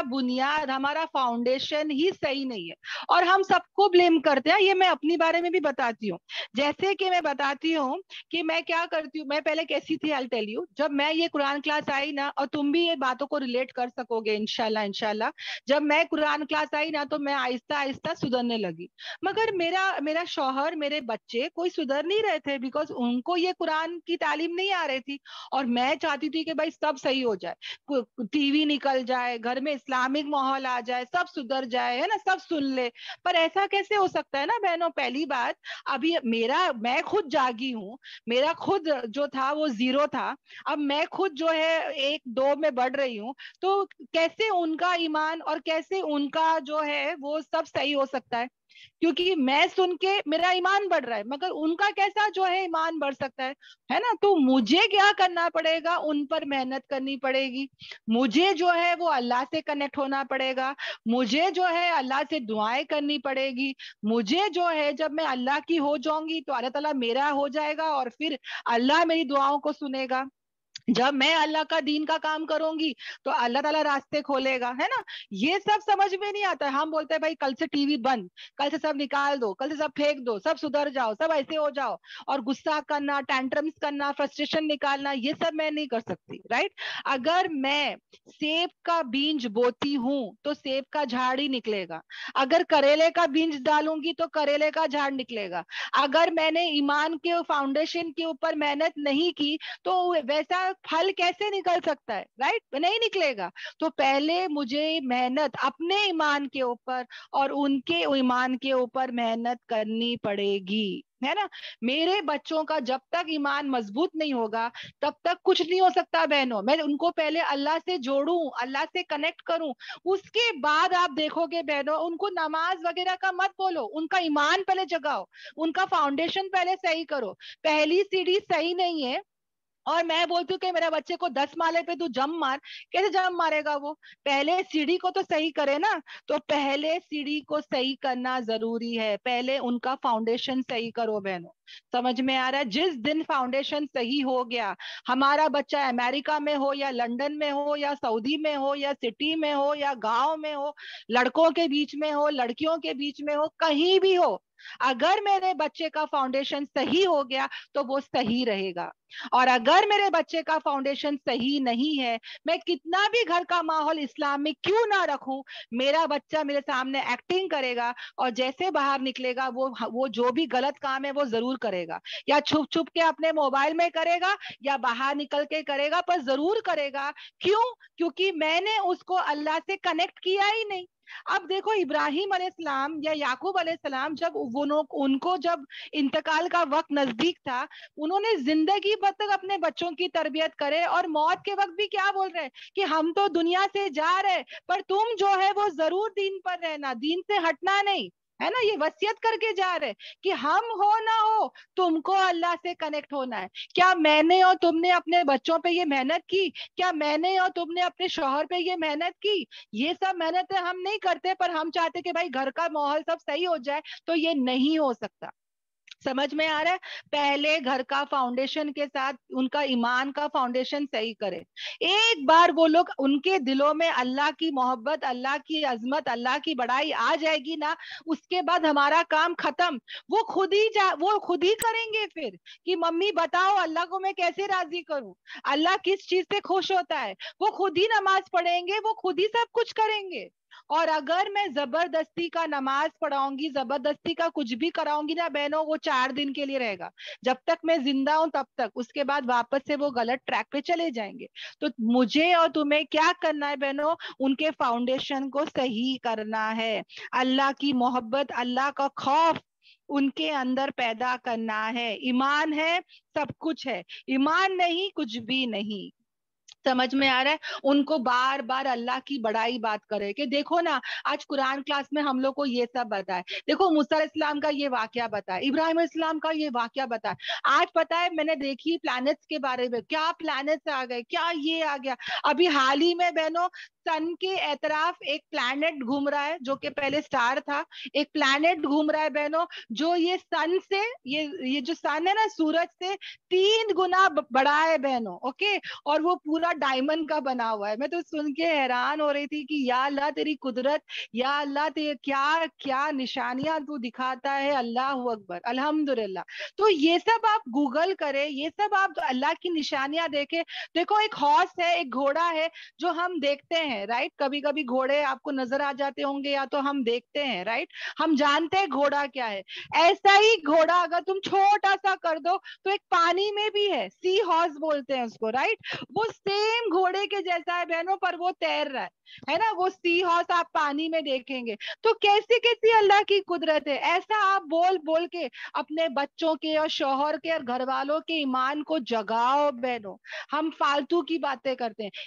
بنیاد ہمارا فاؤنڈیشن ہی صحیح نہیں ہے. اور ہم سب کو بلیم کرتے ہیں. یہ میں اپنی بارے میں بھی بتاتی ہوں. جیسے کہ میں بتاتی ہوں کہ میں کیا کرتی ہوں, میں پہلے کیسی تھی, I'll tell you. جب میں یہ قرآن کلاس آئی نا, اور تم بھی یہ باتوں کو ریلیٹ کر سکو گے انشاءاللہ انشاءاللہ, جب میں قرآن کلاس آئی نا تو میں آہستہ آہستہ سدھرنے لگی. مگر میرا شوہر, میرے بچے کوئی سدھر نہیں رہے تھے, بیکاز ان کو یہ قرآن کی تعلیم نہیں آ رہی تھی. اور میں چاہتی تھی کہ بھائی سب صحیح ہو جائے, ٹی وی نکل جائے, گھر میں اسلامک ماحول آ جائے, سب سدھر جائے, ہے نا, سب سن لے. پر ایسا کیسے ہو سکتا ہے نا بہنوں. پہلی بات, ابھی میں خود جاگی ہوں, میرا خود جو تھا وہ 0 تھا, اب میں خود جو ہے 1 2 میں بڑھ رہی ہوں. تو کیسے ان کا ایمان اور کیسے ان کا جو ہے وہ سب صحیح ہو سکتا ہے. کیونکہ میں سن کے میرا ایمان بڑھ رہا ہے, مگر ان کا کیسا جو ہے ایمان بڑھ سکتا ہے نا. تو مجھے کیا کرنا پڑے گا, ان پر محنت کرنی پڑے گی, مجھے جو ہے وہ اللہ سے کنیکٹ ہونا پڑے گا, مجھے جو ہے اللہ سے دعائیں کرنی پڑے گی, مجھے جو ہے جب میں اللہ کی ہو جاؤں گی تو اللہ تعالیٰ میرا ہو جائے گا اور پھر اللہ میری دعاؤں کو سنے گا. جب میں اللہ کا دین کا کام کروں گی تو اللہ تعالیٰ راستے کھولے گا, ہے نا. یہ سب سمجھ میں نہیں آتا ہے. ہم بولتے ہیں بھائی کل سے ٹی وی بند, کل سے سب نکال دو, کل سے سب پھینک دو, سب سدھر جاؤ, سب ایسے ہو جاؤ, اور غصہ کرنا, ٹینٹرمز کرنا, فرسٹریشن نکالنا, یہ سب میں نہیں کر سکتی, رائٹ. اگر میں سیب کا بیج بوتی ہوں تو سیب کا جھاڑ ہی نکلے گا, اگر کریلے کا بیج ڈالوں گی تو کریلے کا جھاڑ نکلے گا. اگر میں نے ایمان کے فاؤنڈیشن کے اوپر محنت نہیں کی تو ویسا پھل کیسے نکل سکتا ہے, رائٹ, نہیں نکلے گا. تو پہلے مجھے محنت اپنے ایمان کے اوپر اور ان کے ایمان کے اوپر محنت کرنی پڑے گی, ہے نا. میرے بچوں کا جب تک ایمان مضبوط نہیں ہوگا تب تک کچھ نہیں ہو سکتا بہنوں. میں ان کو پہلے اللہ سے جوڑوں, اللہ سے کنیکٹ کروں, اس کے بعد آپ دیکھو گے بہنوں ان کو نماز وغیرہ کا مت بولو, ان کا ایمان پہلے جگاؤ, ان کا فاؤنڈیشن پہلے صحیح کرو. پہلی سیڑھی صحیح نہیں ہے اور میں بولتی ہوں کہ میرے بچے کو 10 مالے پہ تو جم مار, کیسے جم مارے گا وہ؟ پہلے سیڑھی کو تو صحیح کرے نا. تو پہلے سیڑھی کو صحیح کرنا ضروری ہے, پہلے ان کا فاؤنڈیشن صحیح کرو بہنوں. سمجھ میں آ رہا ہے؟ جس دن فاؤنڈیشن صحیح ہو گیا, ہمارا بچہ امریکہ میں ہو یا لنڈن میں ہو یا سعودی میں ہو یا سٹی میں ہو یا گاؤں میں ہو, لڑکوں کے بیچ میں ہو, لڑکیوں کے بیچ میں ہو, کہیں بھی ہو, اگر میرے بچے کا فاؤنڈیشن صحیح ہو گیا تو وہ صحیح رہے گا. اور اگر میرے بچے کا فاؤنڈیشن صحیح نہیں ہے, میں کتنا بھی گھر کا ماحول اسلامک کیوں نہ رکھوں, میرا بچہ میرے سامنے ایکٹنگ کرے گا اور جیسے باہر نکلے گا وہ جو بھی غلط کام ہے وہ ضرور کرے گا, یا چھپ چھپ کے اپنے موبائل میں کرے گا یا باہر نکل کے کرے گا, پر ضرور کرے گا. کیوں؟ کیونکہ میں نے اس کو اللہ سے کنیکٹ کیا ہی نہیں. اب دیکھو ابراہیم علیہ السلام یا یعقوب علیہ السلام, جب ان کو جب انتقال کا وقت نزدیک تھا, انہوں نے زندگی بھر تک اپنے بچوں کی تربیت کرے, اور موت کے وقت بھی کیا بول رہے کہ ہم تو دنیا سے جا رہے پر تم جو ہے وہ ضرور دین پر رہنا, دین سے ہٹنا نہیں, ہے نا. یہ وصیت کر کے جا رہے کہ ہم ہو نہ ہو تم کو اللہ سے کنیکٹ ہونا ہے. کیا میں نے اور تم نے اپنے بچوں پہ یہ محنت کی؟ کیا میں نے اور تم نے اپنے شوہر پہ یہ محنت کی؟ یہ سب محنتیں ہم نہیں کرتے, پر ہم چاہتے کہ بھائی گھر کا ماحول سب صحیح ہو جائے, تو یہ نہیں ہو سکتا. سمجھ میں آ رہا ہے؟ پہلے گھر کا فاؤنڈیشن کے ساتھ ان کا ایمان کا فاؤنڈیشن صحیح کرے. ایک بار وہ لوگ ان کے دلوں میں اللہ کی محبت, اللہ کی عظمت, اللہ کی بڑائی آ جائے گی نا, اس کے بعد ہمارا کام ختم. وہ خود ہی کریں گے پھر کہ ممی بتاؤ اللہ کو میں کیسے راضی کروں, اللہ کس چیز سے خوش ہوتا ہے. وہ خود ہی نماز پڑھیں گے, وہ خود ہی سب کچھ کریں گے. اور اگر میں زبردستی کا نماز پڑھاؤں گی, زبردستی کا کچھ بھی کراؤں گی نا بہنوں, وہ 4 دن کے لیے رہے گا. جب تک میں زندہ ہوں تب تک, اس کے بعد واپس سے وہ غلط ٹریک پہ چلے جائیں گے. تو مجھے اور تمہیں کیا کرنا ہے بہنوں, ان کے فاؤنڈیشن کو صحیح کرنا ہے. اللہ کی محبت, اللہ کا خوف ان کے اندر پیدا کرنا ہے. ایمان ہے سب کچھ ہے, ایمان نہیں کچھ بھی نہیں. سمجھ میں آ رہا ہے؟ ان کو بار بار اللہ کی بڑائی بات کرے کہ دیکھو نا, آج قرآن کلاس میں ہم لوگ کو یہ سب بتائے, دیکھو موسیٰ علیہ السلام کا یہ واقعہ بتائے, ابراہیم علیہ السلام کا یہ واقعہ بتائے. آج پتا ہے میں نے دیکھی پلانٹس کے بارے میں, کیا پلانٹس آ گئے, کیا یہ آ گیا. ابھی حال ہی میں بہنوں سن کے اطراف ایک پلانٹ گھوم رہا ہے, جو کہ پہلے سٹار تھا. ایک پلانٹ گھوم رہا ہے بہنوں, جو یہ سن سے, یہ جو سن ہے نا, سورج سے 3 گنا بڑا ہے بہنوں, اوکے. اور وہ پورا ڈائمنڈ کا بنا ہوا ہے. میں تو سن کے حیران ہو رہی تھی کہ یا اللہ تیری قدرت, یا اللہ کیا کیا نشانیاں تو دکھاتا ہے, اللہ اکبر, الحمدللہ. تو یہ سب آپ گوگل کرے, یہ سب آپ اللہ کی نشانیاں دیکھے. دیکھو ایک ہارس ہے, ایک گھوڑا ہے جو ہم دیکھتے ہیں, رائٹ. کبھی کبھی گھوڑے آپ کو نظر آ جاتے ہوں گے, یا تو ہم دیکھتے ہیں, رائٹ. ہم جانتے ہیں گھوڑا کیا ہے. ایسا ہی گھوڑا اگر تم چھوٹا سا کر دو تو ایک پانی میں بھی ہے, سی ہارس بولتے ہیں اس کو, رائٹ. وہ سیم گھوڑے کے جیسا ہے بہنوں, پر وہ تیر رہا ہے نا. وہ سی ہارس آپ پانی میں دیکھیں گے. تو کیسی کیسی اللہ کی قدرت ہے. ایسا آپ بول بول کے اپنے بچوں کے اور شوہر کے اور گھر والوں کے ایمان کو جگاؤ بہنوں. ہم فالتو کی باتیں کرتے ہیں,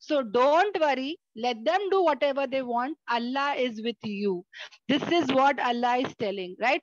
so don't worry, let them do whatever they want, Allah is with you. This is what Allah is telling, right?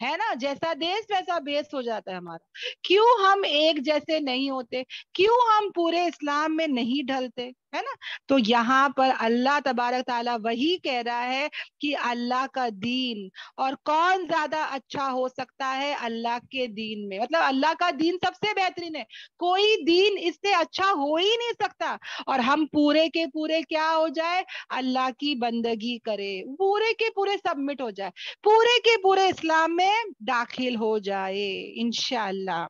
ہے نا, جیسا دیش ویسا بیس ہو جاتا ہے ہمارا. کیوں ہم ایک جیسے نہیں ہوتے, کیوں ہم پورے اسلام میں نہیں ڈھلتے, ہے نا. تو یہاں پر اللہ تبارک تعالیٰ وہی کہہ رہا ہے کہ اللہ کا دین, اور کون زیادہ اچھا ہو سکتا ہے اللہ کے دین میں, مطلب اللہ کا دین سب سے بہترین ہے, کوئی دین اس سے اچھا ہو ہی نہیں سکتا. اور ہم پورے کے پورے کیا ہو جائے, اللہ کی بندگی کرے, پورے کے پورے سبمٹ ہو جائے, پورے کے پورے اسلام میں داخل ہو جائے انشاءاللہ.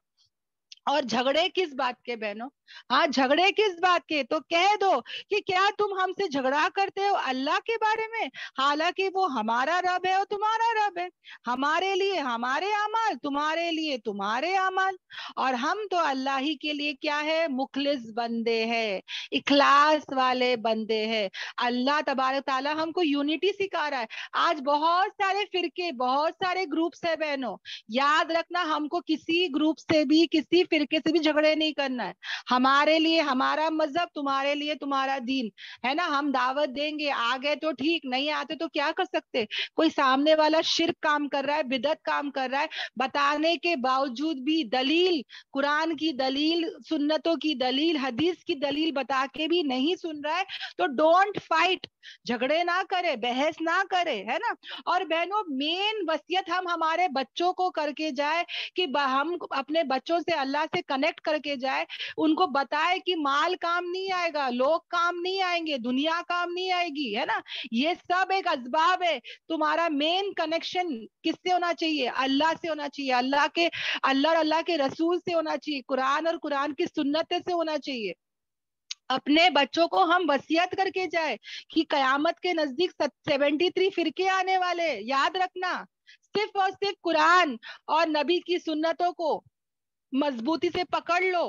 اور جھگڑے کس بات کے بہنوں, ہاں جھگڑے کس بات کے, تو کہہ دو کہ کیا تم ہم سے جھگڑا کرتے ہو اللہ کے بارے میں, حالانکہ وہ ہمارا رب ہے اور تمہارا رب ہے, ہمارے لیے ہمارے اعمال, تمہارے لیے تمہارے اعمال, اور ہم تو اللہ ہی کے لیے کیا ہے, مخلص بندے ہیں, اخلاص والے بندے ہیں. اللہ تبارک تعالیٰ ہم کو یونٹی سکھا رہا ہے. آج بہت سارے فرقے, بہت سارے گروپس ہیں بہنوں, یاد رکھنا ہم کو کسی گروپ سے بھی, کسی فرقے سے بھی جھگڑے نہیں کرنا ہے. ہمارے لیے ہمارا مذہب, تمہارے لیے تمہارا دین, ہے نا. ہم دعوت دیں گے, آ گئے تو ٹھیک, نہیں آتے تو کیا کر سکتے. کوئی سامنے والا شرک کام کر رہا ہے, بدعت کام کر رہا ہے, بتانے کے باوجود بھی دلیل, قرآن کی دلیل, سنتوں کی دلیل, حدیث کی دلیل بتا کے بھی نہیں سن رہا ہے, تو ڈونٹ فائٹ, جھگڑے نہ کرے, بحث نہ کرے, ہے نا. اور بہنوں مین وصیت ہم ہمارے بچوں کو کر کے جائے کہ ہم اپنے بچوں سے اللہ سے کنیکٹ کر کے جائے, ان کو بتائے کہ مال کام نہیں آئے گا, لوگ کام نہیں آئیں گے, دنیا کام نہیں آئے گی, ہے نا. یہ سب ایک اسباب ہے. تمہارا مین کنیکشن کس سے ہونا چاہیے, اللہ سے ہونا چاہیے, اللہ اور اللہ کے رسول سے ہونا چاہیے, قرآن اور قرآن کی سنت سے ہونا چاہیے. اپنے بچوں کو ہم وصیت کر کے جائے کہ قیامت کے نزدیک 73 فرقے آنے والے, یاد رکھنا, صرف اور صرف قرآن اور نبی کی سنتوں کو مضبوطی سے پکڑ لو,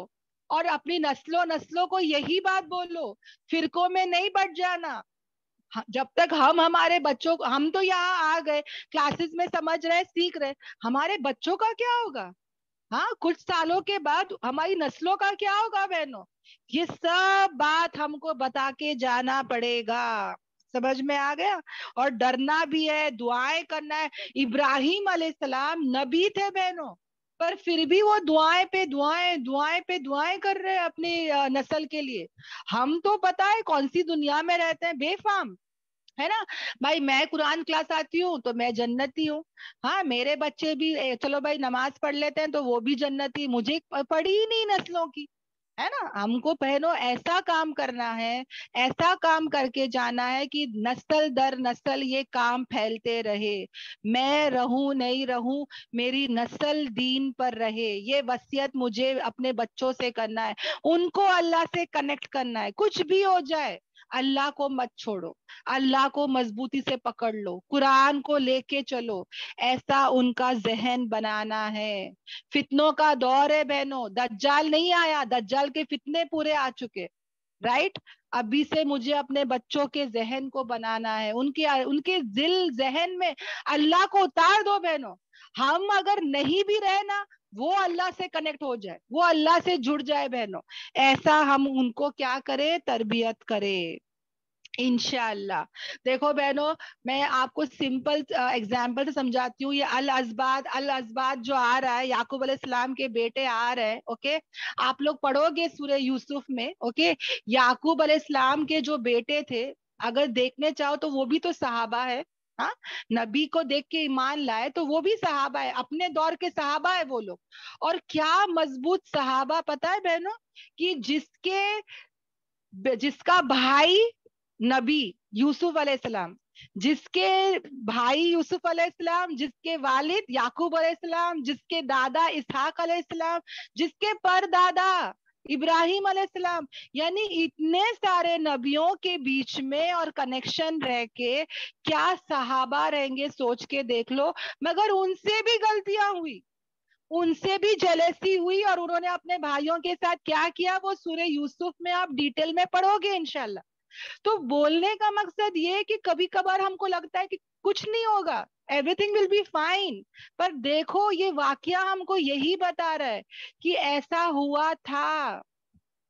اور اپنی نسلوں کو یہی بات بولو, فرقوں میں نہیں بٹ جانا. جب تک ہم ہمارے بچوں کو, ہم تو یہاں آ گئے, کلاسز میں سمجھ رہے, سیکھ رہے, ہمارے بچوں کا کیا ہوگا, ہاں کچھ سالوں کے بعد ہماری نسلوں کا کیا ہوگا بہنوں. یہ سب بات ہم کو بتا کے جانا پڑے گا, سمجھ میں آ گیا. اور ڈرنا بھی ہے, دعائیں کرنا ہے. ابراہیم علیہ السلام نبی تھے بہنوں, پر پھر بھی وہ دعائیں پہ دعائیں کر رہے اپنی نسل کے لیے. ہم تو پتا ہے کون سی دنیا میں رہتے ہیں, بے فام, ہے نا. بھائی میں قرآن کلاس آتی ہوں تو میں جنتی ہوں, ہاں میرے بچے بھی چلو بھائی نماز پڑھ لیتے ہیں تو وہ بھی جنتی, مجھے پڑھی ہی نہیں نسلوں کی, ہے نا. ہم کو پہنو ایسا کام کرنا ہے, ایسا کام کر کے جانا ہے کہ نسل در نسل یہ کام پھیلتے رہے. میں رہوں نہیں رہوں, میری نسل دین پر رہے, یہ وصیت مجھے اپنے بچوں سے کرنا ہے. ان کو اللہ سے کنیکٹ کرنا ہے, کچھ بھی ہو جائے اللہ کو مت چھوڑو, اللہ کو مضبوطی سے پکڑ لو, قرآن کو لے کے چلو, ایسا ان کا ذہن بنانا ہے. فتنوں کا دور ہے بہنوں, دجال نہیں آیا, دجال کے فتنے پورے آ چکے, رائٹ. ابھی سے مجھے اپنے بچوں کے ذہن کو بنانا ہے, ان کے دل ذہن میں اللہ کو اتار دو بہنوں. ہم اگر نہیں بھی رہے نا, وہ اللہ سے کنیکٹ ہو جائے, وہ اللہ سے جڑ جائے بہنوں. ایسا ہم ان کو کیا کرے, تربیت کرے انشاءاللہ. دیکھو بہنوں, میں آپ کو سمپل ایگزامپل سے سمجھاتی ہوں. یہ الازباد جو آ رہا ہے, یعقوب علیہ السلام کے بیٹے آ رہے ہیں, اوکے. آپ لوگ پڑھو گے سورہ یوسف میں, اوکے. یعقوب علیہ السلام کے جو بیٹے تھے, اگر دیکھنے چاہو تو وہ بھی تو صحابہ ہے, ہاں. نبی کو دیکھ کے ایمان لائے تو وہ بھی صحابہ ہے, اپنے دور کے صحابہ ہے وہ لوگ. اور کیا مضبوط صحابہ پتہ ہے بہنوں, کہ جس کا بھائی نبی یوسف علیہ السلام, جس کے بھائی یوسف علیہ السلام, جس کے والد یعقوب علیہ السلام, جس کے دادا اسحاق علیہ السلام, جس کے پر دادا ابراہیم علیہ السلام, یعنی اتنے سارے نبیوں کے بیچ میں اور کنیکشن رہ کے کیا صحابہ رہیں گے, سوچ کے دیکھ لو. مگر ان سے بھی غلطیاں ہوئی, ان سے بھی جیلسی ہوئی, اور انہوں نے اپنے بھائیوں کے ساتھ کیا کیا, وہ سورہ یوسف میں آپ ڈیٹیل میں پڑھو گے انشاءاللہ. تو بولنے کا مقصد یہ ہے کہ کبھی کبھار ہم کو لگتا ہے کہ کچھ نہیں ہوگا, everything will be fine, پر دیکھو یہ واقعہ ہم کو یہی بتا رہا ہے کہ ایسا ہوا تھا,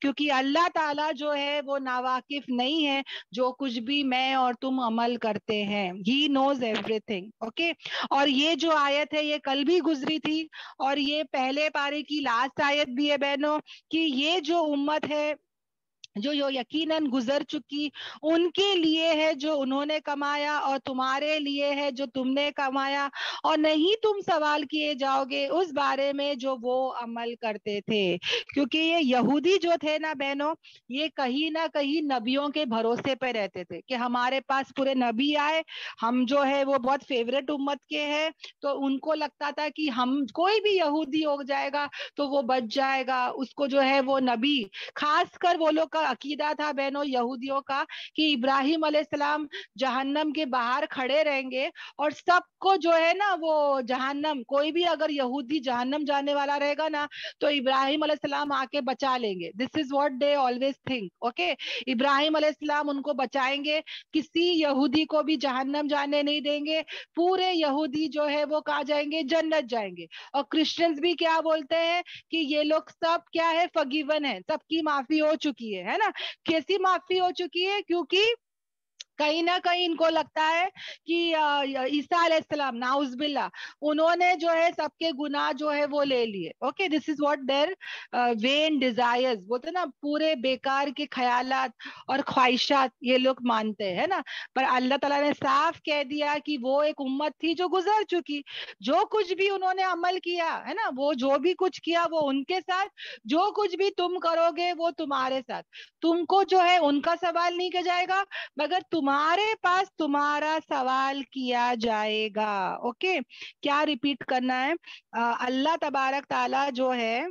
کیونکہ اللہ تعالیٰ جو ہے وہ ناواقف نہیں ہے جو کچھ بھی میں اور تم عمل کرتے ہیں. ہی نوز ایوری تھنگ. اوکے, اور یہ جو آیت ہے یہ کل بھی گزری تھی, اور یہ پہلے پارے کی لاسٹ آیت بھی ہے بہنوں, کہ یہ جو امت ہے جو یقیناً گزر چکی, ان کے لیے ہے جو انہوں نے کمایا, اور تمہارے لیے ہے جو تم نے کمایا, اور نہیں تم سوال کیے جاؤ گے اس بارے میں جو وہ عمل کرتے تھے. کیونکہ یہ یہودی جو تھے نا بہنوں, یہ کہیں نہ کہیں نبیوں کے بھروسے پہ رہتے تھے کہ ہمارے پاس پورے نبی آئے, ہم جو ہے وہ بہت فیوریٹ امت کے ہیں, تو ان کو لگتا تھا کہ ہم کوئی بھی یہودی ہو جائے گا تو وہ بچ جائے گا, اس کو جو ہے وہ نبی, خاص کر وہ لوگ کا عقیدہ تھا بہنوں یہودیوں کا کہ ابراہیم علیہ السلام جہنم کے باہر کھڑے رہیں گے اور سب کو جو ہے نا وہ جہنم, کوئی بھی اگر یہودی جہنم جانے والا رہے گا نا تو ابراہیم علیہ السلام آ کے بچا لیں گے. This is what they always think. Okay, ابراہیم علیہ السلام ان کو بچائیں گے, کسی یہودی کو بھی جہنم جانے نہیں دیں گے, پورے یہودی جو ہے وہ کہاں جائیں گے, جنت جائیں گے. اور کرسچنز بھی کیا بولتے ہیں کہ یہ لوگ سب کیا ہے, فگیون ہے, سب کی معافی ہو چکی ہے نا. کیسی معافی ہو چکی ہے؟ کیونکہ کہیں نہ کہیں ان کو لگتا ہے کہ عیسیٰ علیہ السلام ناؤز باللہ انہوں نے جو ہے سب کے گناہ جو ہے وہ لے لیے. Okay, this is what there when desires بولتے نا, پورے بیکار کے خیالات اور خواہشات یہ لوگ مانتے ہیں نا. پر اللہ تعالیٰ نے صاف کہہ دیا کہ وہ ایک امت تھی جو گزر چکی, جو کچھ بھی انہوں نے عمل کیا ہے نا, وہ جو بھی کچھ کیا وہ ان کے ساتھ, جو کچھ بھی تم کرو گے وہ تمہارے ساتھ. تم کو جو ہے ان کا سوال نہیں کیا جائے گا, مگر تمہارے پاس تمہارا سوال کیا جائے گا. اوکے, کیا ریپیٹ کرنا ہے؟ اللہ تبارک تعالیٰ جو ہے,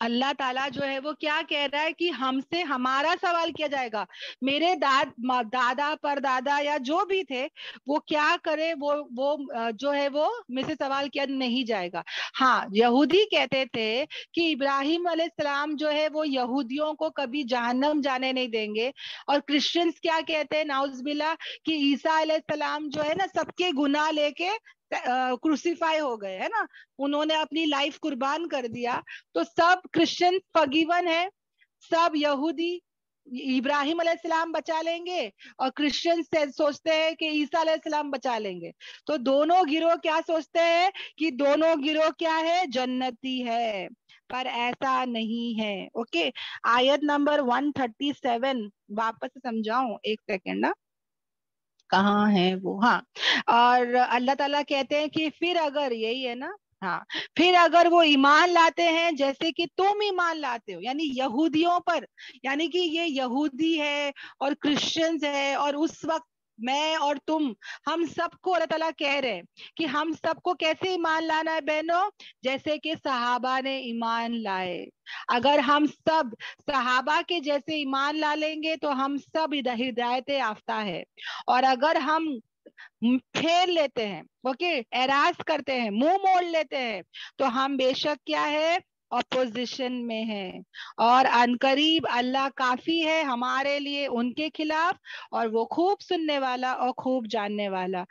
اللہ تعالیٰ جو ہے وہ کیا کہہ رہا ہے کہ ہم سے ہمارا سوال کیا جائے گا. میرے دادا پر دادا یا جو بھی تھے وہ کیا کرے, وہ جو ہے وہ میں سے سوال کیا نہیں جائے گا. ہاں, یہودی کہتے تھے کہ ابراہیم علیہ السلام جو ہے وہ یہودیوں کو کبھی جہنم جانے نہیں دیں گے, اور کرسچنز کیا کہتے ہیں ناؤز باللہ کہ عیسیٰ علیہ السلام جو ہے نا سب کے گناہ لے کے کروسیفائی ہو گئے ہے نا, انہوں نے اپنی لائف قربان کر دیا. تو سب کرسچن فگیون ہے, سب یہودی ابراہیم علیہ السلام بچا لیں گے, اور کرسچن سوچتے ہیں کہ عیسیٰ علیہ السلام بچا لیں گے. تو دونوں گروہ کیا سوچتے ہیں کہ دونوں گروہ کیا ہے, جنتی ہے, پر ایسا نہیں ہے. اوکے, آیت نمبر 137 واپس سمجھاؤں, ایک سیکنڈ نا, کہاں ہے وہ؟ ہاں, اور اللہ تعالیٰ کہتے ہیں کہ پھر اگر, یہی ہے نا, ہاں, پھر اگر وہ ایمان لاتے ہیں جیسے کہ تم ایمان لاتے ہو, یعنی یہودیوں پر, یعنی کہ یہ یہودی ہے اور کرسچنز ہے, اور اس وقت میں اور تم, ہم سب کو اللہ تعالیٰ کہہ رہے ہیں کہ ہم سب کو کیسے ایمان لانا ہے بہنوں, جیسے کہ صحابہ نے ایمان لائے. اگر ہم سب صحابہ کے جیسے ایمان لا لیں گے تو ہم سب ہدایت یافتہ ہے. اور اگر ہم پھیر لیتے ہیں, اوکے, اعراض کرتے ہیں, منہ موڑ لیتے ہیں, تو ہم بے شک کیا ہے, اپوزیشن میں ہے. اور عنقریب اللہ کافی ہے ہمارے لیے ان کے خلاف, اور وہ خوب سننے والا اور خوب جاننے والا.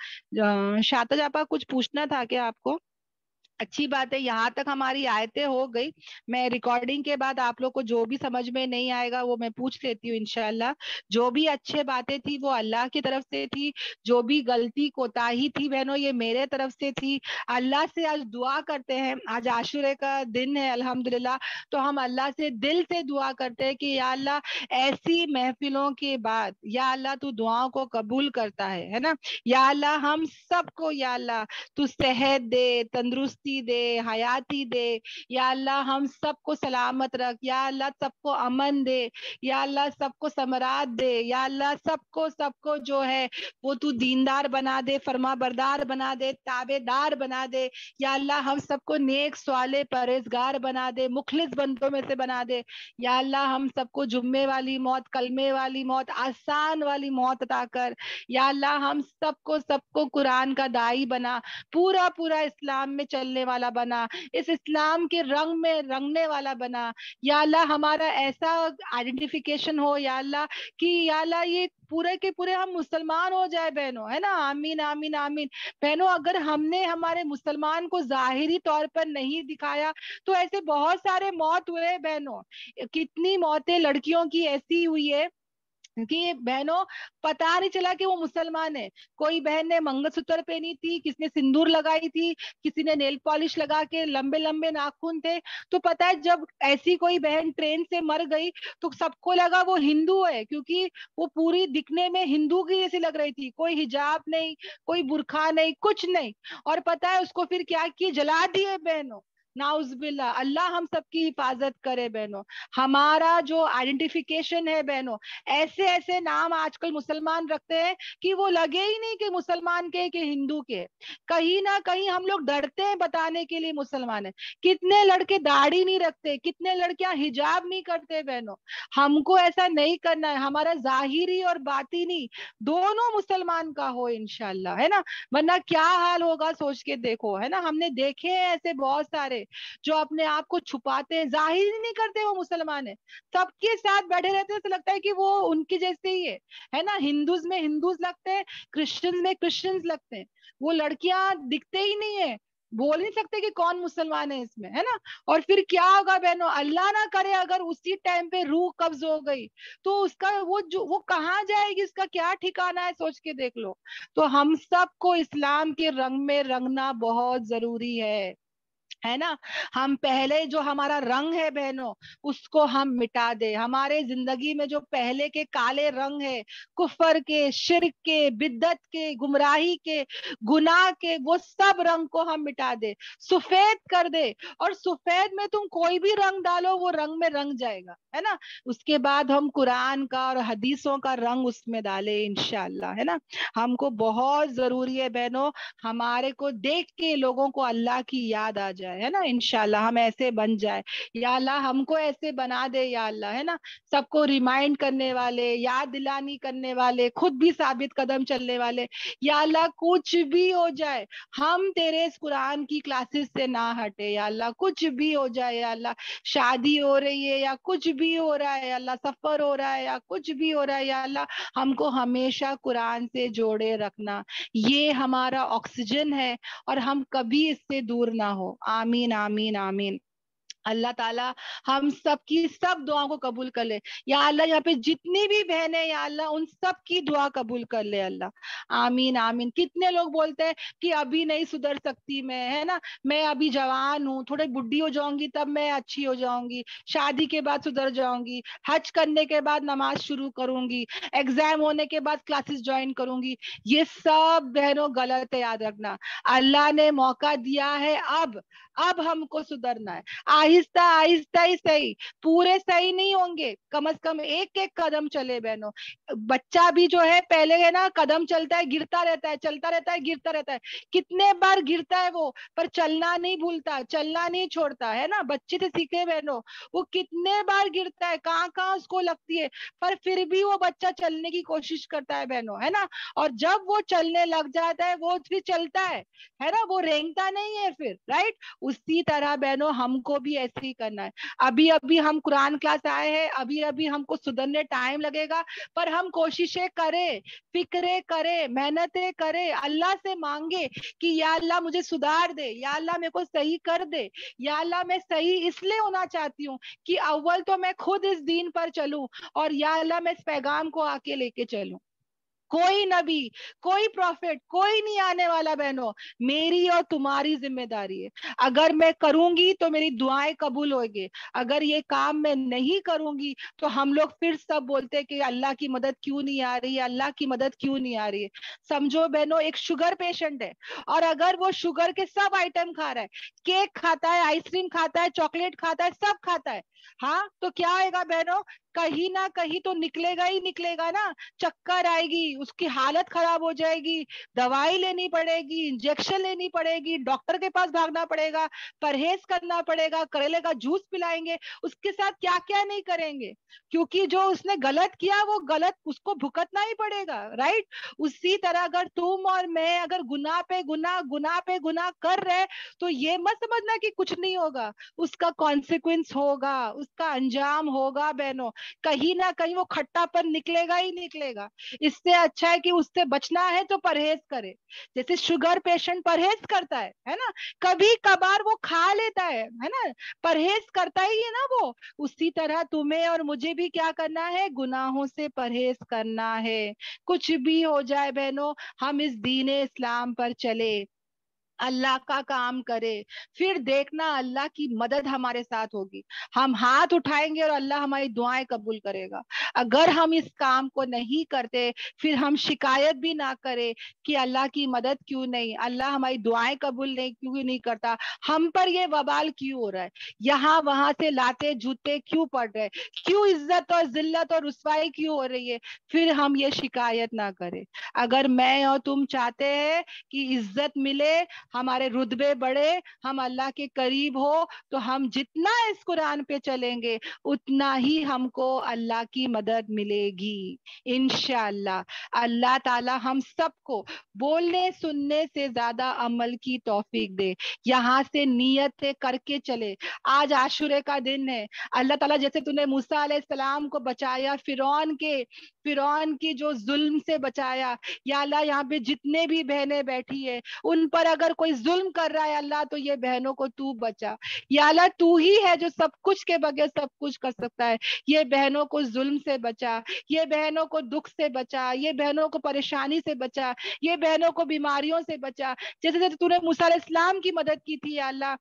شاطا جاپا کچھ پوچھنا تھا کیا آپ کو؟ اچھی بات ہے, یہاں تک ہماری آیتیں ہو گئی. میں ریکارڈنگ کے بعد آپ لوگ کو جو بھی سمجھ میں نہیں آئے گا وہ میں پوچھ لیتی ہوں انشاءاللہ. جو بھی اچھے باتیں تھی وہ اللہ کی طرف سے تھی, جو بھی غلطی کوتاہی تھی بہنوں یہ میرے طرف سے تھی. اللہ سے آج دعا کرتے ہیں, آج عاشورے کا دن ہے الحمدللہ, تو ہم اللہ سے دل سے دعا کرتے ہیں کہ یا اللہ ایسی محفلوں کے بعد یا اللہ تو دعاؤں کو قبول کرتا ہے نا. یا اللہ ہم سب کو یا اللہ تو صحت دے, تندرستی دے, حیاتی دے. یا اللہ ہم سب کو سلامت رکھ, یا اللہ سب کو امن دے, یا اللہ سب کو ثمرات دے, یا اللہ سب کو جو ہے وہ تو دیندار بنا دے, فرما بردار بنا دے, تابع دار بنا دے. یا اللہ ہم سب کو نیک صالح پرہیزگار بنا دے, مخلص بندوں میں سے بنا دے. یا اللہ ہم سب کو جمعے والی موت, کلمے والی موت, آسان والی موت عطا کر. یا اللہ ہم سب کو قرآن کا داعی بنا, پورا اسلام میں چلنے چلنے والا بنا, اس اسلام کے رنگ میں رنگنے والا بنا. یا اللہ ہمارا ایسا آئیڈینٹیفیکیشن ہو یا اللہ کہ یا اللہ یہ پورے کے پورے ہم مسلمان ہو جائے بہنوں, ہے نا. آمین آمین آمین. بہنوں اگر ہم نے ہمارے مسلمان کو ظاہری طور پر نہیں دکھایا تو ایسے بہت سارے موت ہوئے بہنوں. کتنی موتیں لڑکیوں کی ایسی ہوئی ہے کہ بہنوں پتا نہیں چلا کہ وہ مسلمان ہے. کوئی بہن نے منگل سوتر پہنی تھی, کسی نے سندور لگائی تھی, کسی نے نیل پالش لگا کے, لمبے لمبے ناخن تھے. تو پتا ہے جب ایسی کوئی بہن ٹرین سے مر گئی تو سب کو لگا وہ ہندو ہے, کیونکہ وہ پوری دکھنے میں ہندو کی جیسی لگ رہی تھی. کوئی حجاب نہیں, کوئی برقع نہیں, کچھ نہیں. اور پتا ہے اس کو پھر کیا کی, جلا دیے بہنوں. ناؤز باللہ, اللہ ہم سب کی حفاظت کرے بہنوں. ہمارا جو آئیڈینٹیفیکیشن ہے بہنوں, ایسے ایسے نام آج کل مسلمان رکھتے ہیں کہ وہ لگے ہی نہیں کہ مسلمان کے کہ ہندو کے. کہیں نہ کہیں ہم لوگ ڈرتے ہیں بتانے کے لیے مسلمان ہیں. کتنے لڑکے داڑھی نہیں رکھتے, کتنے لڑکیاں حجاب نہیں کرتے بہنوں. ہم کو ایسا نہیں کرنا ہے. ہمارا ظاہری اور باطنی دونوں مسلمان کا ہو انشاءاللہ, ہے نا. ورنہ کیا حال ہوگا سوچ کے دیکھو, ہے نا. ہم نے دیکھے ہیں ایسے بہت سارے جو اپنے آپ کو چھپاتے ہیں, ظاہر ہی نہیں کرتے وہ مسلمان ہے, سب کے ساتھ بیٹھے رہتے ہیں. تو لگتا ہے کہ وہ ان کی جیسے ہی ہے نا. ہندوز میں ہندوز لگتے ہیں, کرسچن میں کرسچنز لگتے ہیں. وہ لڑکیاں دکھتے ہی نہیں ہے, بول نہیں سکتے کہ کون مسلمان ہے اس میں, ہے نا. اور پھر کیا ہوگا بہنوں, اللہ نہ کرے اگر اسی ٹائم پہ روح قبض ہو گئی تو اس کا وہ کہاں جائے گی, اس کا کیا ٹھکانا ہے, سوچ کے دیکھ لو. تو ہم سب کو اسلام کے رنگ میں رنگنا بہت ضروری ہے نا. ہم پہلے جو ہمارا رنگ ہے بہنوں اس کو ہم مٹا دے. ہمارے زندگی میں جو پہلے کے کالے رنگ ہے, کفر کے, شرک کے, بدعت کے, گمراہی کے, گناہ کے, وہ سب رنگ کو ہم مٹا دے, سفید کر دے. اور سفید میں تم کوئی بھی رنگ ڈالو وہ رنگ میں رنگ جائے گا, ہے نا. اس کے بعد ہم قرآن کا اور حدیثوں کا رنگ اس میں ڈالے انشاءاللہ, ہے نا. ہم کو بہت ضروری ہے بہنوں, ہمارے کو دیکھ کے لوگوں کو اللہ کی یاد آ جائے, ہے نا. انشاءاللہ ہم ایسے بن جائے. یا اللہ ہم کو ایسے بنا دے یا اللہ, ہے نا. سب کو ریمائنڈ کرنے والے, یاد دلانی کرنے والے, خود بھی ثابت قدم چلنے والے. یا اللہ کچھ بھی ہو جائے ہم تیرے اس قرآن کی کلاسز سے نہ ہٹے یا اللہ. کچھ بھی ہو جائے یا اللہ, شادی ہو رہی ہے یا کچھ بھی ہو رہا ہے یا اللہ, سفر ہو رہا ہے یا کچھ بھی ہو رہا ہے یا اللہ, ہم کو ہمیشہ قرآن سے جوڑے رکھنا. یہ ہمارا آکسیجن ہے اور ہم کبھی اس سے دور نہ ہو. آمین آمین آمین. اللہ تعالیٰ ہم سب کی سب دعاؤں کو قبول کر لے یا اللہ. یہاں پہ جتنی بھی بہنیں یا اللہ ان سب کی دعا قبول کر لے اللہ. آمین آمین. کتنے لوگ بولتے ہیں کہ ابھی نہیں سدھر سکتی میں, ہے نا, میں ابھی جوان ہوں, تھوڑے بڈھی ہو جاؤں گی تب میں اچھی ہو جاؤں گی, شادی کے بعد سدھر جاؤں گی, حج کرنے کے بعد نماز شروع کروں گی, ایگزام ہونے کے بعد کلاسز جوائن کروں گی. یہ سب بہنوں غلط ہے, یاد رکھنا. اللہ نے موقع دیا ہے, اب ہم کو سدھرنا ہے. آہستہ آہستہ ہی صحیح, پورے صحیح نہیں ہوں گے, کم از کم ایک ایک قدم چلے بہنوں. بچہ بھی جو ہے پہلے ہے نا قدم چلتا ہے گرتا رہتا ہے, چلتا رہتا ہے گرتا رہتا ہے, کتنے بار گرتا ہے وہ, پر چلنا نہیں بھولتا, چلنا نہیں چھوڑتا, ہے نا. بچے سے سیکھے بہنوں, وہ کتنے بار گرتا ہے, کہاں کہاں اس کو لگتی ہے, پر پھر بھی وہ بچہ چلنے کی کوشش کرتا ہے بہنوں, ہے نا. اور جب وہ چلنے لگ جاتا ہے وہ پھر چلتا ہے نا, وہ رینگتا نہیں ہے پھر, رائٹ. اسی طرح بہنوں ہم کو بھی ایسے ہی کرنا ہے. ابھی ابھی ہم قرآن کلاس آئے ہیں, ابھی ابھی ہم کو سدھرنے ٹائم لگے گا, پر ہم کوششیں کریں, فکریں کریں, محنتیں کریں, اللہ سے مانگے کہ یا اللہ مجھے سدھار دے, یا اللہ میرے کو صحیح کر دے, یا اللہ میں صحیح اس لیے ہونا چاہتی ہوں کہ اول تو میں خود اس دین پر چلوں, اور یا اللہ میں اس پیغام کو آ کے لے کے چلوں. کوئی نبی, کوئی پروفٹ, کوئی نہیں آنے والا بہنوں, میری اور تمہاری ذمہ داری ہے. اگر میں کروں گی تو میری دعائیں قبول ہوگی, اگر یہ کام میں نہیں کروں گی تو ہم لوگ پھر سب بولتے کہ اللہ کی مدد کیوں نہیں آ رہی ہے, اللہ کی مدد کیوں نہیں آ رہی ہے. سمجھو بہنوں ایک شوگر پیشنٹ ہے, اور اگر وہ شوگر کے سب آئٹم کھا رہا ہے, کیک کھاتا ہے, آئس کریم کھاتا ہے, چاکلیٹ کھاتا ہے, سب کھاتا ہے, ہاں, تو کیا ہوگا بہنوں, کہیں نہ کہیں تو نکلے گا ہی نکلے گا نا. چکر آئے گی, اس کی حالت خراب ہو جائے گی, دوائی لینی پڑے گی, انجیکشن لینی پڑے گی, ڈاکٹر کے پاس بھاگنا پڑے گا, پرہیز کرنا پڑے گا, کریلے کا جوس پلائیں گے, اس کے ساتھ کیا کیا نہیں کریں گے, کیونکہ جو اس نے غلط کیا وہ غلط اس کو بھگتنا ہی پڑے گا, رائٹ. اسی طرح اگر تم اور میں اگر گناہ پہ گناہ کر رہے تو یہ مت سمجھنا کہ کچھ نہیں ہوگا, اس کا کانسیکوینس ہوگا, اس کا انجام ہوگا بہنوں. کہیں نہ کہیں وہ کھٹا پن نکلے گا ہی نکلے گا. اس سے اچھا ہے کہ اس سے بچنا ہے تو پرہیز کرے. جیسے شوگر پیشنٹ پرہیز کرتا ہے نا, کبھی کبھار وہ کھا لیتا ہے نا, پرہیز کرتا ہی ہے نا وہ. اسی طرح تمہیں اور مجھے بھی کیا کرنا ہے, گناہوں سے پرہیز کرنا ہے. کچھ بھی ہو جائے بہنوں, ہم اس دین اسلام پر چلے, اللہ کا کام کرے, پھر دیکھنا اللہ کی مدد ہمارے ساتھ ہوگی. ہم ہاتھ اٹھائیں گے اور اللہ ہماری دعائیں قبول کرے گا. اگر ہم اس کام کو نہیں کرتے پھر ہم شکایت بھی نہ کرے کہ اللہ کی مدد کیوں نہیں, اللہ ہماری دعائیں قبول کیوں نہیں کرتا, ہم پر یہ وبال کیوں ہو رہا ہے, یہاں وہاں سے لاتے جوتے کیوں پڑ رہے, کیوں عزت اور ذلت اور رسوائی کیوں ہو رہی ہے, پھر ہم یہ شکایت نہ کرے. اگر میں اور تم چاہتے ہیں کہ عزت ملے, ہمارے رتبے بڑھے, ہم اللہ کے قریب ہو, تو ہم جتنا اس قرآن پہ چلیں گے اتنا ہی ہم کو اللہ کی مدد ملے گی انشاءاللہ. اللہ تعالی ہم سب کو بولنے سننے سے زیادہ عمل کی توفیق دے. یہاں سے نیت سے کر کے چلے. آج عاشورے کا دن ہے, اللہ تعالیٰ جیسے تو نے موسیٰ علیہ السلام کو بچایا فرعون کی جو ظلم سے بچایا, یا اللہ یہاں پہ جتنے بھی بہنیں بیٹھی ہے ان پر اگر کوئی ظلم کر رہا ہے اللہ تو یہ بہنوں کو تو بچا. یا اللہ تو ہی ہے جو سب کچھ کے بغیر سب کچھ کر سکتا ہے. یہ بہنوں کو ظلم سے بچا, یہ بہنوں کو دکھ سے بچا, یہ بہنوں کو پریشانی سے بچا, یہ بہنوں کو بیماریوں سے بچا. جیسے جیسے تو نے موسیٰ علیہ السلام کی مدد کی تھی یا اللہ,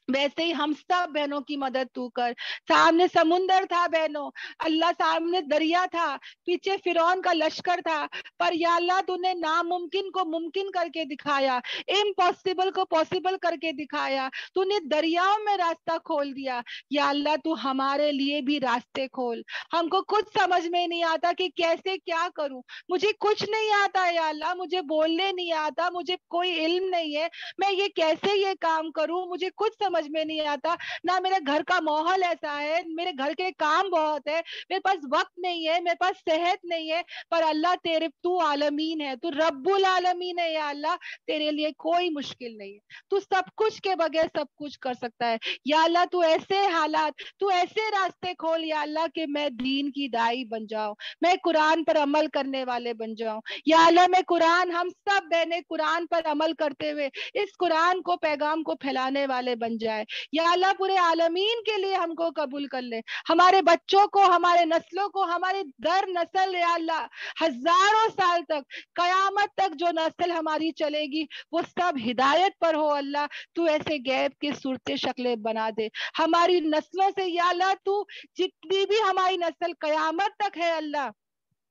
ویسے ہی ہم سب بہنوں کی مدد تو کر. سامنے سمندر تھا بہنوں, اللہ سامنے دریا تھا, پیچھے فرعون کا لشکر تھا, پر یا اللہ تو نے ناممکن کو ممکن کر کے دکھایا, امپاسبل کو پاسبل کر کے دکھایا. تو نے دریاؤں میں راستہ کھول دیا. یا اللہ تو ہمارے لیے بھی راستے کھول. ہم کو کچھ سمجھ میں نہیں آتا کہ کیسے کیا کروں, مجھے کچھ نہیں آتا یا اللہ, مجھے بولنے نہیں آتا, مجھے کوئی علم نہیں ہے, میں یہ کیسے یہ کام کروں, مجھے کچھ سمجھ میں نہیں آتا. نہ میرے گھر کا ماحول ایسا ہے, میرے گھر کے کام بہت ہے, میرے پاس وقت نہیں ہے, میرے پاس صحت نہیں ہے, پر اللہ تیرے تو عالمین ہے, تو رب العالمین ہے یا اللہ, تیرے لیے کوئی مشکل نہیں ہے. تو سب کچھ کے بغیر سب کچھ کر سکتا ہے. یا اللہ تو ایسے حالات, تو ایسے راستے کھول یا اللہ کہ میں دین کی دائی بن جاؤں, میں قرآن پر عمل کرنے والے بن جاؤں. یا اللہ میں قرآن, ہم سب بہنیں قرآن پر عمل کرتے ہوئے اس قرآن کو پیغام کو پھیلانے والے بن جائے. یا اللہ پورے عالمین کے لیے ہم کو قبول کر لے, ہمارے بچوں کو, ہمارے نسلوں کو, ہمارے در نسل یا اللہ ہزاروں سال تک, قیامت تک جو نسل ہماری چلے گی وہ سب ہدایت پر ہو. اللہ تو ایسے غیب کے صورتیں شکلیں بنا دے ہماری نسلوں سے. یا اللہ تو جتنی بھی ہماری نسل قیامت تک ہے اللہ,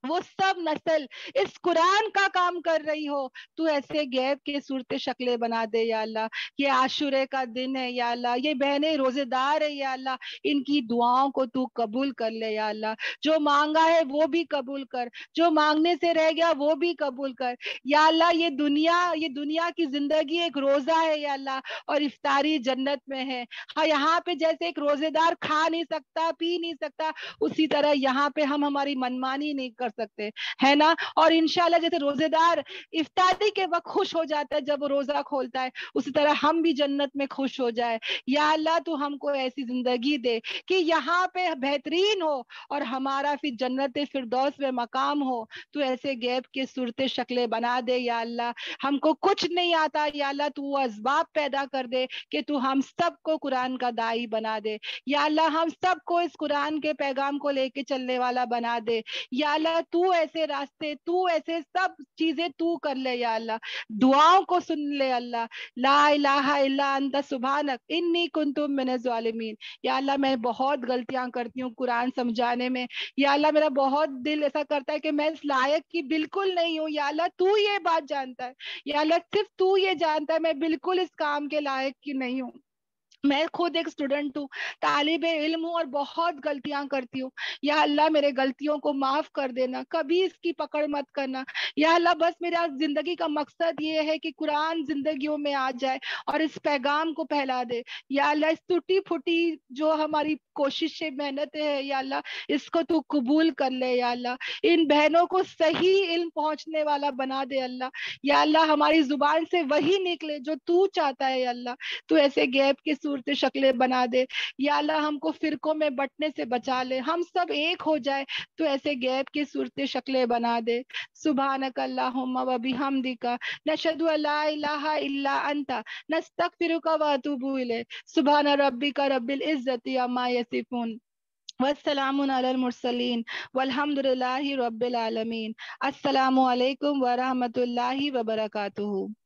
وہ سب نسل اس قرآن کا کام کر رہی ہو, تو ایسے غیب کے صورت شکلیں بنا دے یا اللہ. یہ عاشورے کا دن ہے یا اللہ, یہ بہنیں روزے دار ہے یا اللہ, ان کی دعاؤں کو تو قبول کر لے یا اللہ. جو مانگا ہے وہ بھی قبول کر, جو مانگنے سے رہ گیا وہ بھی قبول کر یا اللہ. یہ دنیا کی زندگی ایک روزہ ہے یا اللہ, اور افطاری جنت میں ہے. ہاں یہاں پہ جیسے ایک روزے دار کھا نہیں سکتا, پی نہیں سکتا, اسی طرح یہاں پہ ہم ہماری منمانی نہیں کر سکتے ہے نا. اور انشاءاللہ جیسے روزے دار افطاری کے وقت خوش ہو جاتا ہے جب وہ روزہ کھولتا ہے, اسی طرح ہم بھی جنت میں خوش ہو جائے. یا اللہ تو ہم کو ایسی زندگی دے کہ یہاں پہ بہترین ہو اور ہمارا پھر جنت فردوس میں مقام ہو. تو ایسے غیب کے صورت شکلیں بنا دے یا اللہ. ہم کو کچھ نہیں آتا یا اللہ, تو وہ اسباب پیدا کر دے کہ تو ہم سب کو قرآن کا دائی بنا دے یا اللہ. ہم سب کو اس قرآن کے پیغام کو لے کے چلنے والا بنا دے یا اللہ. تو ایسے راستے, تو ایسے سب چیزیں تو کر لے یا اللہ. دعاؤں کو سن لے اللہ. لا الہ الا انت سبحانک انی کنت من الظالمین. یا اللہ میں بہت غلطیاں کرتی ہوں قرآن سمجھانے میں یا اللہ. میرا بہت دل ایسا کرتا ہے کہ میں اس لائق کی بالکل نہیں ہوں یا اللہ. تو یہ بات جانتا ہے یا اللہ, صرف تو یہ جانتا ہے میں بالکل اس کام کے لائق کی نہیں ہوں. میں خود ایک اسٹوڈنٹ ہوں، طالب علم ہوں اور بہت غلطیاں کرتی ہوں. یا اللہ میرے غلطیوں کو معاف کر دینا، کبھی اس کی پکڑ مت کرنا. یا اللہ بس میرا زندگی کا مقصد یہ ہے کہ قرآن زندگیوں میں آ جائے اور اس پیغام کو پھیلا دے. یا اللہ اس ٹوٹی پھوٹی جو ہماری کوششیں محنتیں ہیں یا اللہ اس کو تو قبول کر لے. یا اللہ ان بہنوں کو صحیح علم پہنچنے والا بنا دے اللہ. یا اللہ ہماری زبان سے وہی نکلے جو تو چاہتا ہے. یا اللہ تو ایسے گیپ کی صورت شکلیں بنا دے. یا اللہ ہم کو فرقوں میں بٹنے سے بچا لے، ہم سب ایک ہو جائے تو ایسے گیپ کی صورت شکلیں بنا دے. سبحانک اللہم و بحمدک نشہد ان لا الہ الا انت نستغفرک و اتوب الیک. سبحان ربک رب العزت عما یصفون والسلام علی المرسلین والحمد للہ رب العالمین. السلام علیکم ورحمۃ اللہ وبرکاتہ.